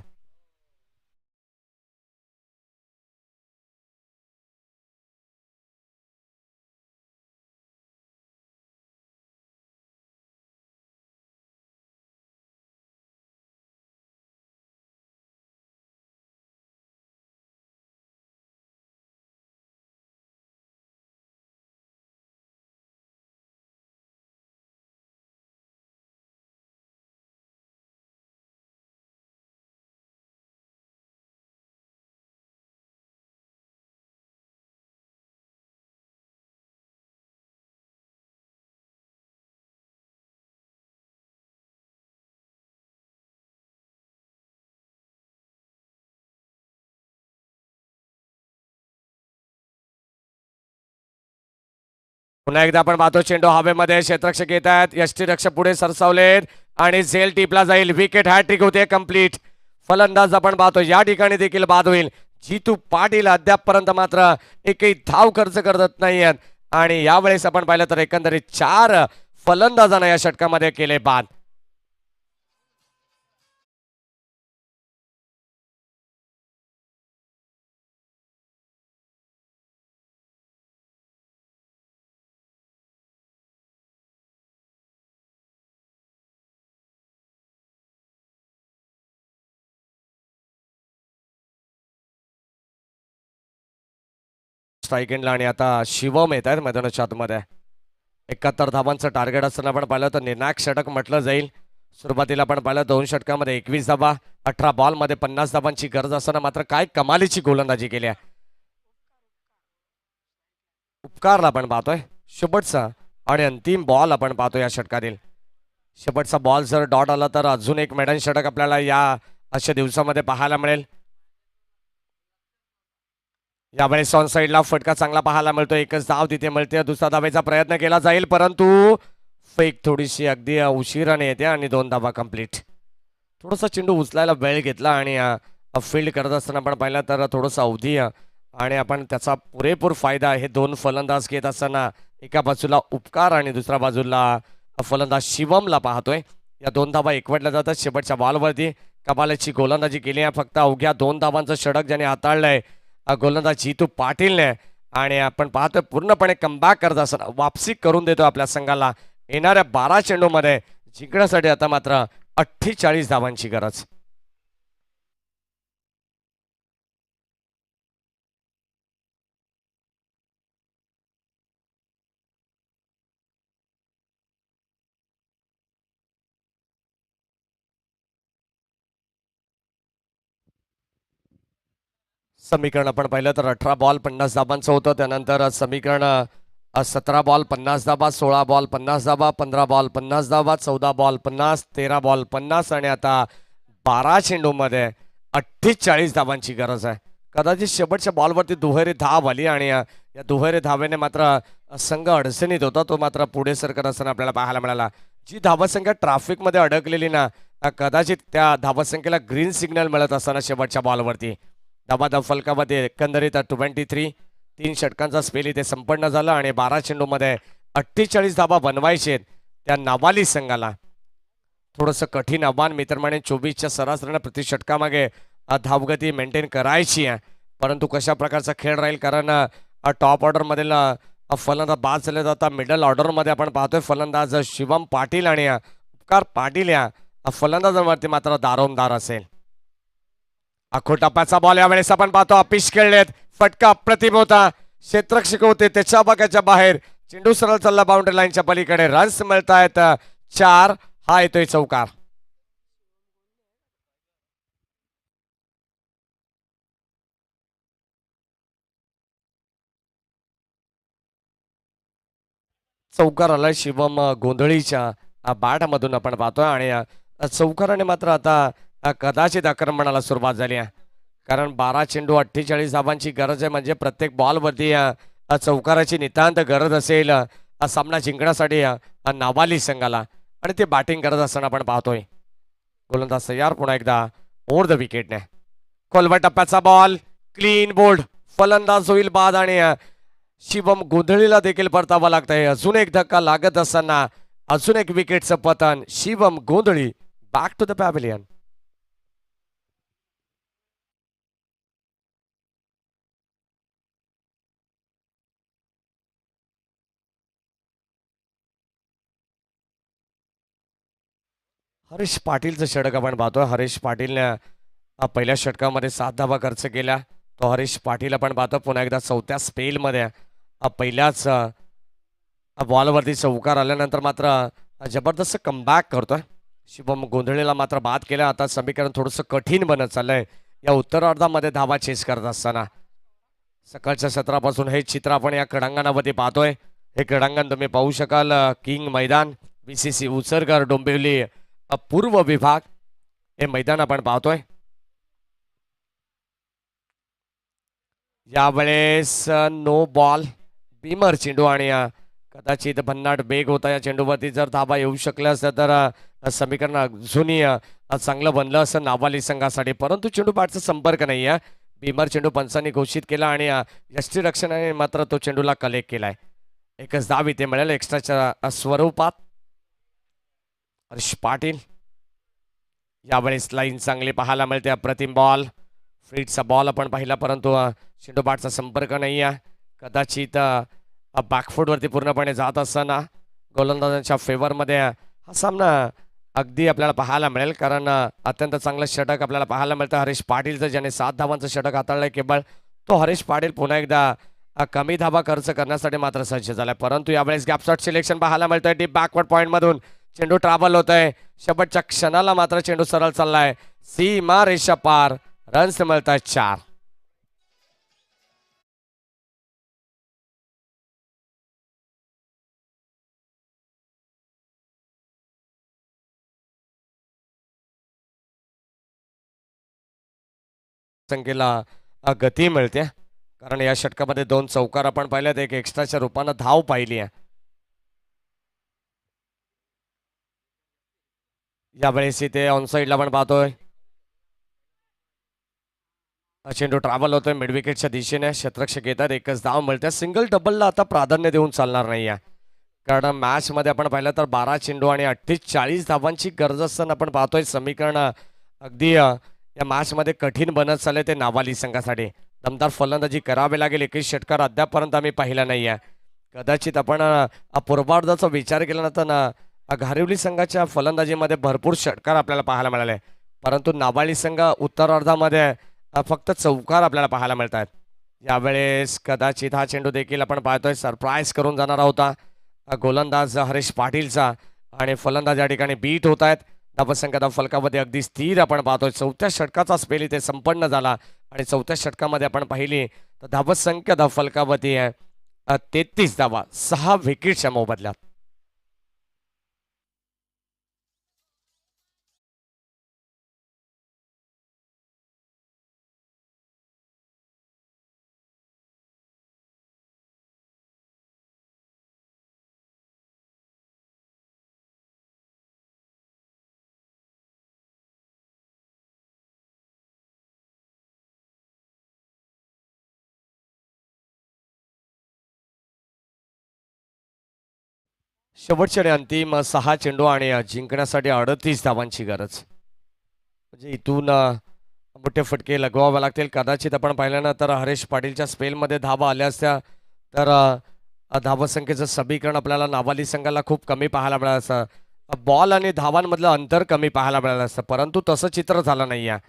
पुन्हा एकदा आपण पाहतो चेंडू हवेमध्ये क्षेत्ररक्षक येत आहेत यष्टीरक्षक पुढे सरसावलेत आणि झेल टिपला जाईल विकेट हॅट्रिक होते कंप्लीट फलंदाज आपण पाहतो या ठिकाणी देखील बाद होईल जितू पाटील अद्यापपर्यंत मात्र एकही धाव खर्च करत नाहीयेत आणि यावेळेस आपण पाहिलं तर एकंदरीत 4 फलंदाजांना या षटकामध्ये केले बाद स्ट्राईक एंडला आणि आता शिवम येत आहेत मैदानाच्या आतमध्ये 71 धावांचं टार्गेट असताना आपण पाहिलं तर निर्णायक षटक म्हटलं जाईल सुरुवातीला आपण पाहिलं 2 षटकामध्ये 21 धावा 18 बॉलमध्ये 50 धावांची गरज असताना मात्र काय कमालीची गोलंदाजी केली आहे उपकारला आपण पाहतोय शेवटचा आणि अंतिम बॉल आपण पाहतो या षटकातील शेवटचा बॉल जर डॉट आला तर अजून एक मेडन षटक आपल्याला या अशा दिवसामध्ये पाहायला मिळेल यावेळेस ऑन साईडला फटका चांगला पाहायला मिळतो एकच धाव तिथे मिळते दुसरा धावेचा प्रयत्न केला जाईल परंतु फेक थोडीशी अगदी उशिराने येते आणि 2 धावा कंप्लीट थोडासा चेंडू उचलायला वेळ घेतला आणि फील्ड करत असताना आपण पाहिलं तर थोडंसं अवधी आणि आपण त्याचा पुरेपूर फायदा हे 2 फलंदाज घेत असताना एका बाजूला उपकार आणि दुसऱ्या बाजूला फलंदाज शिवमला पाहतोय या 2 धावा एकवटल्या जातात शेवटच्या बॉलवरती कमालीची गोलंदाजी केली आहे फक्त अवघ्या 2 धावांचं षटक ज्याने हाताळलंय गोलंदाज जितू पाटीलने आणि आपण पाहतोय पूर्णपणे कमबॅक करत असताना वापसी करून देतो आपल्या संघाला येणाऱ्या 12 चेंडूमध्ये जिंकण्यासाठी आता मात्र 48 धावांची गरज समीकरण आपण पाहिलं तर 18 बॉल 50 धाबांचं होतं त्यानंतर समीकरण 17 बॉल 50 धाबा 16 बॉल 50 धाबा 15 बॉल 50 धाबा 14 बॉल 50 13 बॉल 50 आणि आता 12 चेंडूमध्ये 48 धाबांची गरज आहे कदाचित शेवटच्या बॉलवरती दुहेरी धाव आली आणि या दुहेरी धावेने मात्र संघ अडचणीत होता तो मात्र पुढे सरकत असताना आपल्याला पाहायला मिळाला जी धावसंख्या ट्रॅफिकमध्ये अडकलेली ना कदाचित त्या धावसंख्येला ग्रीन सिग्नल मिळत असताना शेवटच्या बॉलवरती धाबाधाव फलकामध्ये एकंदरीत 23 3 षटकांचा स्पेल इथे संपन्न झाला आणि 12 चेंडूमध्ये 48 धाबा बनवायचे त्या नावाली संघाला थोडंसं कठीण आव्हान मित्रमाने 24च्या सरासरीने प्रति षटकामागे धावगती मेंटेन करायची आहे परंतु कशा प्रकारचा खेळ राहील कारण टॉप ऑर्डर मधील फलंदाज बाद झाले जातात मिडल ऑर्डर मध्ये आपण पाहतोय फलंदाज शिवम पाटील आणि उपकार पाटील या फलंदाजांवरती मात्र दारोमदार असेल आखो टप्प्याचा बॉल यावेळेस आपण पाहतो अपिश खेळलेत फटका अप्रतिम होता क्षेत्ररक्षक होते त्याच्या बघाच्या बाहेर चेंडू सरळ चालला बाउंड्री लाईनच्या पलीकडे रन्स मिळतायत 4 हा येतोय चौकार चौकार आलाय शिवम गोंधळीच्या बॅटमधून आपण पाहतोय आणि चौकाराने मात्र आता कदाचित आक्रमणाला सुरुवात झाली आहे कारण 12 चेंडू 48 धावांची गरज आहे म्हणजे प्रत्येक बॉलवरती चौकाराची नितांत गरज असेल सामना जिंकण्यासाठी नावाली संघाला आणि ते बॅटिंग करत असताना आपण पाहतोय गोलंदाज तयार पुन्हा एकदा ओव्हर द विकेटने खोलवा टप्प्याचा बॉल क्लीन बोल्ड फलंदाज होईल बाद आणि शिवम गोंधळीला देखील परतावा लागतंय अजून एक धक्का लागत असताना अजून एक विकेटचं पतन Shivam Gondhali back to the pavilion Harish पाटीलचं षटक आपण पाहतोय हरीश पाटीलने पहिल्या षटकामध्ये 7 धावा खर्च केल्या तो हरीश पाटील आपण पाहतो पुन्हा एकदा 4थ्या स्पेलमध्ये पहिल्याच बॉलवरती चौकार आल्यानंतर मात्र जबरदस्त कमबॅक करतोय शिवम गोंधळीला मात्र बाद केला आता समीकरण थोडंसं कठीण बनत चाललंय या उत्तरार्धामध्ये धावा चेस करत असताना सकाळच्या सत्रापासून हे चित्र आपण या क्रीडांगणावरती पाहतोय हे क्रीडांगण तुम्ही पाहू शकाल किंग मैदान बीसीसी उचरकर डोंबिवली पूर्व विभाग हे मैदान आपण पाहतोय यावेळेस नो बॉल बीमर चेंडू आणि कदाचित भन्नाट बेग होता या चेंडूवरती. जर धाबा येऊ शकलं असतं तर समीकरण अजूनही चांगलं बनलं असं नाबाली संघासाठी. परंतु चेंडू बॅटचा संपर्क नाही आहे. भीमर चेंडू पंचांनी घोषित केला आणि यष्टीरक्षणाने मात्र तो चेंडूला कलेक्ट केलाय. एकच धाव इथे मिळेल एक्स्ट्राच्या स्वरूपात. हर्ष पाटील यावेळेस लाईन चांगली पाहायला मिळते. अप्रतिम बॉल, फ्रीटचा बॉल आपण पाहिला परंतु चेंडू बॅटचा संपर्क नाही आहे. कदाचित बॅकफूटवरती पूर्णपणे जात असताना गोलंदाजांच्या फेवरमध्ये हा सामना अगदी आपल्याला पाहायला मिळेल. कारण अत्यंत चांगलं षटक आपल्याला पाहायला मिळतं हरीश पाटीलचं, ज्याने 7 धावांचं षटक हाताळलंय केवळ. तो हरीश पाटील पुन्हा एकदा कमी धावा खर्च करण्यासाठी मात्र सज्ज झालाय. परंतु यावेळेस गॅप शॉट सिलेक्शन पाहायला मिळतंय. डीप बॅकवर्ड पॉइंट मधून चेंडू ट्रॅव्हल होतोय. शेवटच्या क्षणाला मात्र चेंडू सरळ चाललाय. सीमा रेषा पार. रन्स मिळत आहेत 4. संख्येला गती मिळते कारण या षटकामध्ये 2 चौकार आपण पाहिल्यात. एक एक्स्ट्राच्या रूपानं धाव पाहिली आहे. यावेळेस इथे ऑनसाईडला आपण पाहतोय चेंडू ट्रॅव्हल होतोय मिड विकेटच्या दिशेने. क्षेत्ररक्षक येतात. एकच धाव मिळते. सिंगल डबलला आता प्राधान्य देऊन चालणार नाही आहे. कारण मॅच मध्ये आपण पाहिलं तर 12 चेंडू आणि 48 धावांची गरज असताना आपण पाहतोय समीकरण अगदी या मॅच मध्ये कठीण बनत चालले ते नावाली संघासाठी. दमदार फलंदाजी करावी लागेल. 21 षटकार अद्यापर्यंत आम्ही पाहिला नाही आहे. कदाचित आपण पूर्वार्धाचा विचार केला तर घारिवली संघाच्या फलंदाजीमध्ये भरपूर षटकार आपल्याला पाहायला मिळाले. परंतु नावाली संघ उत्तरार्धामध्ये फक्त चौकार आपल्याला पाहायला मिळतात. यावेळेस कदाचित हा चेंडू देखील आपण पाहतोय सरप्राईज करून जाणारा होता गोलंदाज हरीश पाटीलचा आणि फलंदाज या ठिकाणी बीट होत आहेत. धावसंख्या फलकामध्ये अगदी स्थिर आपण पाहतोय. 4थ्या षटकाचा स्पेल इथे संपन्न झाला आणि 4थ्या षटकामध्ये आपण पाहिली तर धावसंख्या फलकावरती आहे 33 धावा 6 विकेटच्या मोबदल्यात. शेवटचे आणि अंतिम 6 चेंडू आणि जिंकण्यासाठी 38 धावांची गरज. म्हणजे इथून मोठे फटके लगवावे लागतील. कदाचित आपण पाहिल्यानंतर हरीश पाटीलच्या स्पेलमध्ये धावा आल्या असत्या तर धावसंख्येचं समीकरण आपल्याला नावाली संघाला खूप कमी पाहायला मिळालं असतं. बॉल आणि धावांमधलं अंतर कमी पाहायला मिळालं असतं. परंतु तसं चित्र झालं नाही आहे.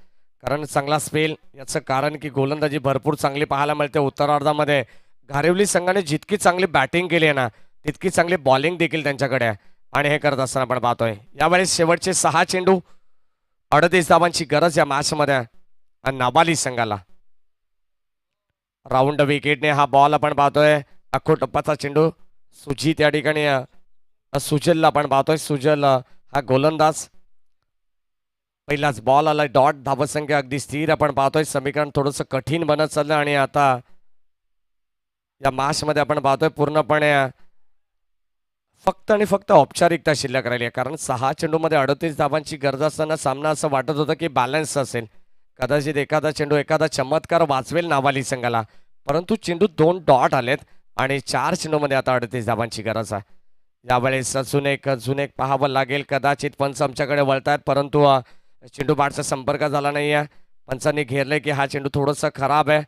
कारण चांगला स्पेल याचं कारण की गोलंदाजी भरपूर चांगली पाहायला मिळते उत्तरार्धामध्ये. घारिवली संघाने जितकी चांगली बॅटिंग केली आहे ना तितकी चांगली बॉलिंग देखील त्यांच्याकडे आहे. आणि हे करत असताना आपण पाहतोय यावेळेस शेवटचे 6 चेंडू 38 धावांची गरज या मॅचमध्ये आणि नाबाली संघाला. राऊंड विकेटने हा बॉल आपण पाहतोय. अख्खो टप्पाचा चेंडू सुजित या ठिकाणी सुजलला आपण पाहतोय. सुजल हा गोलंदाज. पहिलाच बॉल आला डॉट. धावसंख्या अगदी स्थिर आपण पाहतोय. समीकरण थोडंसं कठीण बनत चाललं आणि आता या मॅच मध्ये आपण पाहतोय पूर्णपणे फक्त आणि फक्त औपचारिकता शिल्लक राहिली आहे. कारण 6 चेंडूमध्ये 38 धावांची गरज असताना सामना असं वाटत होतं की बॅलन्स असेल. कदाचित एखादा चेंडू एखादा चमत्कार वाचवेल नावाली संघाला. परंतु चेंडू 2 डॉट आलेत आणि 4 चेंडूमध्ये आता 38 धावांची गरज आहे. यावेळेस अजून एक पाहावं लागेल. कदाचित पंच आमच्याकडे वळतायत परंतु चेंडू बॅटचा संपर्क झाला नाही आहे. पंचांनी घेरले की हा चेंडू थोडासा खराब आहे.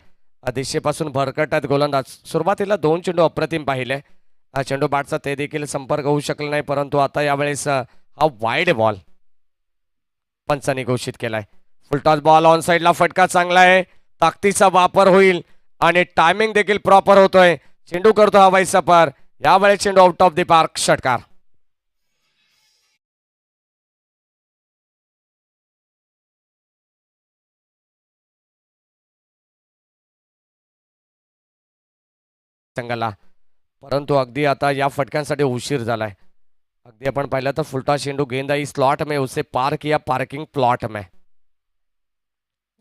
दिशेपासून भरकट आहेत गोलंदाज. सुरुवातीला 2 चेंडू अप्रतिम पाहिले. चेंडू बॅटचा ते देखील संपर्क होऊ शकला नाही. परंतु आता यावेळेस हा वाईड बॉल पंचांनी घोषित केलाय. फुलटॉस बॉल ऑन साईडला. फटका चांगला आहे. ताकदीचा वापर होईल आणि टायमिंग देखील प्रॉपर होतोय. चेंडू करतो हवाई सफर. यावेळेस चेंडू आउट ऑफ द पार्क. षटकार. संघाला. परंतु अगदी आता या फटक्यांसाठी उशीर झालाय. अगदी आपण पाहिलं तर फुलटॉस चेंडू गेंद आई स्लॉट में उसे पार किया पार्किंग प्लॉट में.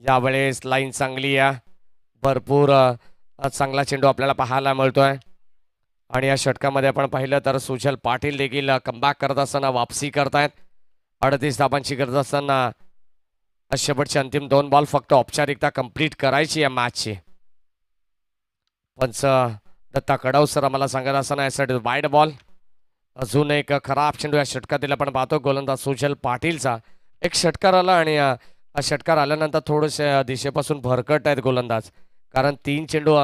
यावेळेस लाईन चांगली आहे. भरपूर चांगला चेंडू आपल्याला पाहायला मिळतोय. आणि या षटकामध्ये आपण पाहिलं तर सुजल पाटील देखील कमबॅक करत असताना वापसी करतायत. 38 धाबांची गरज असताना शेवटचे अंतिम 2 बॉल फक्त औपचारिकता कंप्लीट करायची या मॅचची. पंच दत्ता कडव सर आम्हाला सांगत असताना यासाठी वाईड बॉल. अजून एक खराब चेंडू या षटकातील आपण पाहतो. गोलंदाज सुजल पाटीलचा एक षटकार आला आणि षटकार आल्यानंतर थोडेसे दिशेपासून भरकट आहेत गोलंदाज, कारण 3 चेंडू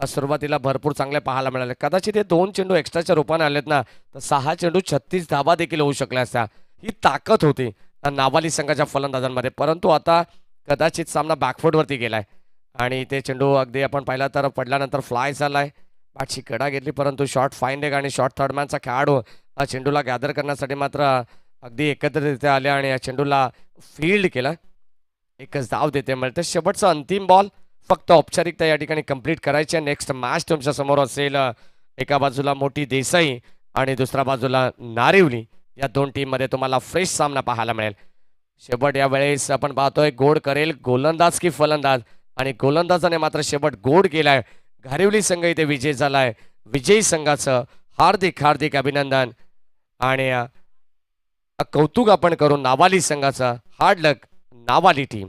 सुरुवातीला भरपूर चांगले पाहायला मिळाले. कदाचित हे 2 चेंडू एक्स्ट्राच्या रूपाने आलेत ना, तर 6 चेंडू 36 धाबा देखील होऊ शकल्या असत्या. ही ताकद होती नावाली संघाच्या फलंदाजांमध्ये. परंतु आता कदाचित सामना बॅकफूटवरती गेलाय आणि ते चेंडू अगदी आपण पाहिला तर पडल्यानंतर फ्लाय झालाय. बॅटची कडा घेतली, परंतु शॉर्ट फाईन लेग आणि शॉर्ट थर्डमॅनचा खेळाडू चेंडूला गॅदर करण्यासाठी मात्र अगदी एकत्रितरित्या आले आणि या चेंडूला फील्ड केलं. एकच धाव देते मिळते. शेवटचा अंतिम बॉल फक्त औपचारिकता या ठिकाणी कंप्लीट करायची आहे. नेक्स्ट मॅच तुमच्या समोर असेल. एका बाजूला मोठी देसाई आणि दुसऱ्या बाजूला नारिवली. या 2 टीममध्ये तुम्हाला फ्रेश सामना पाहायला मिळेल. शेवट या वेळेस आपण पाहतोय गोड करेल गोलंदाज की फलंदाज, आणि गोलंदाजाने मात्र शेवट गोड केलाय. घारिवली संघ इथे विजय झालाय. विजयी संघाचं हार्दिक हार्दिक अभिनंदन आणि कौतुक आपण करू नावाली संघाचं. हार्ड लक नावाली टीम.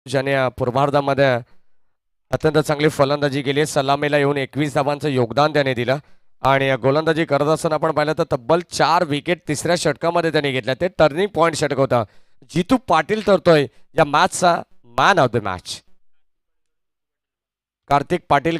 ज्याने पूर्वार्धामध्ये अत्यंत चांगली फलंदाजी केली. सलामीला येऊन 21 धावांचं योगदान त्याने दिलं आणि गोलंदाजी करत असताना आपण पाहिलं तर तब्बल 4 विकेट तिसऱ्या षटकामध्ये त्यांनी घेतल्या. ते टर्निंग पॉईंट षटक होतं. जितू पाटील ठरतोय या मॅचचा man of the match. Kartik Patil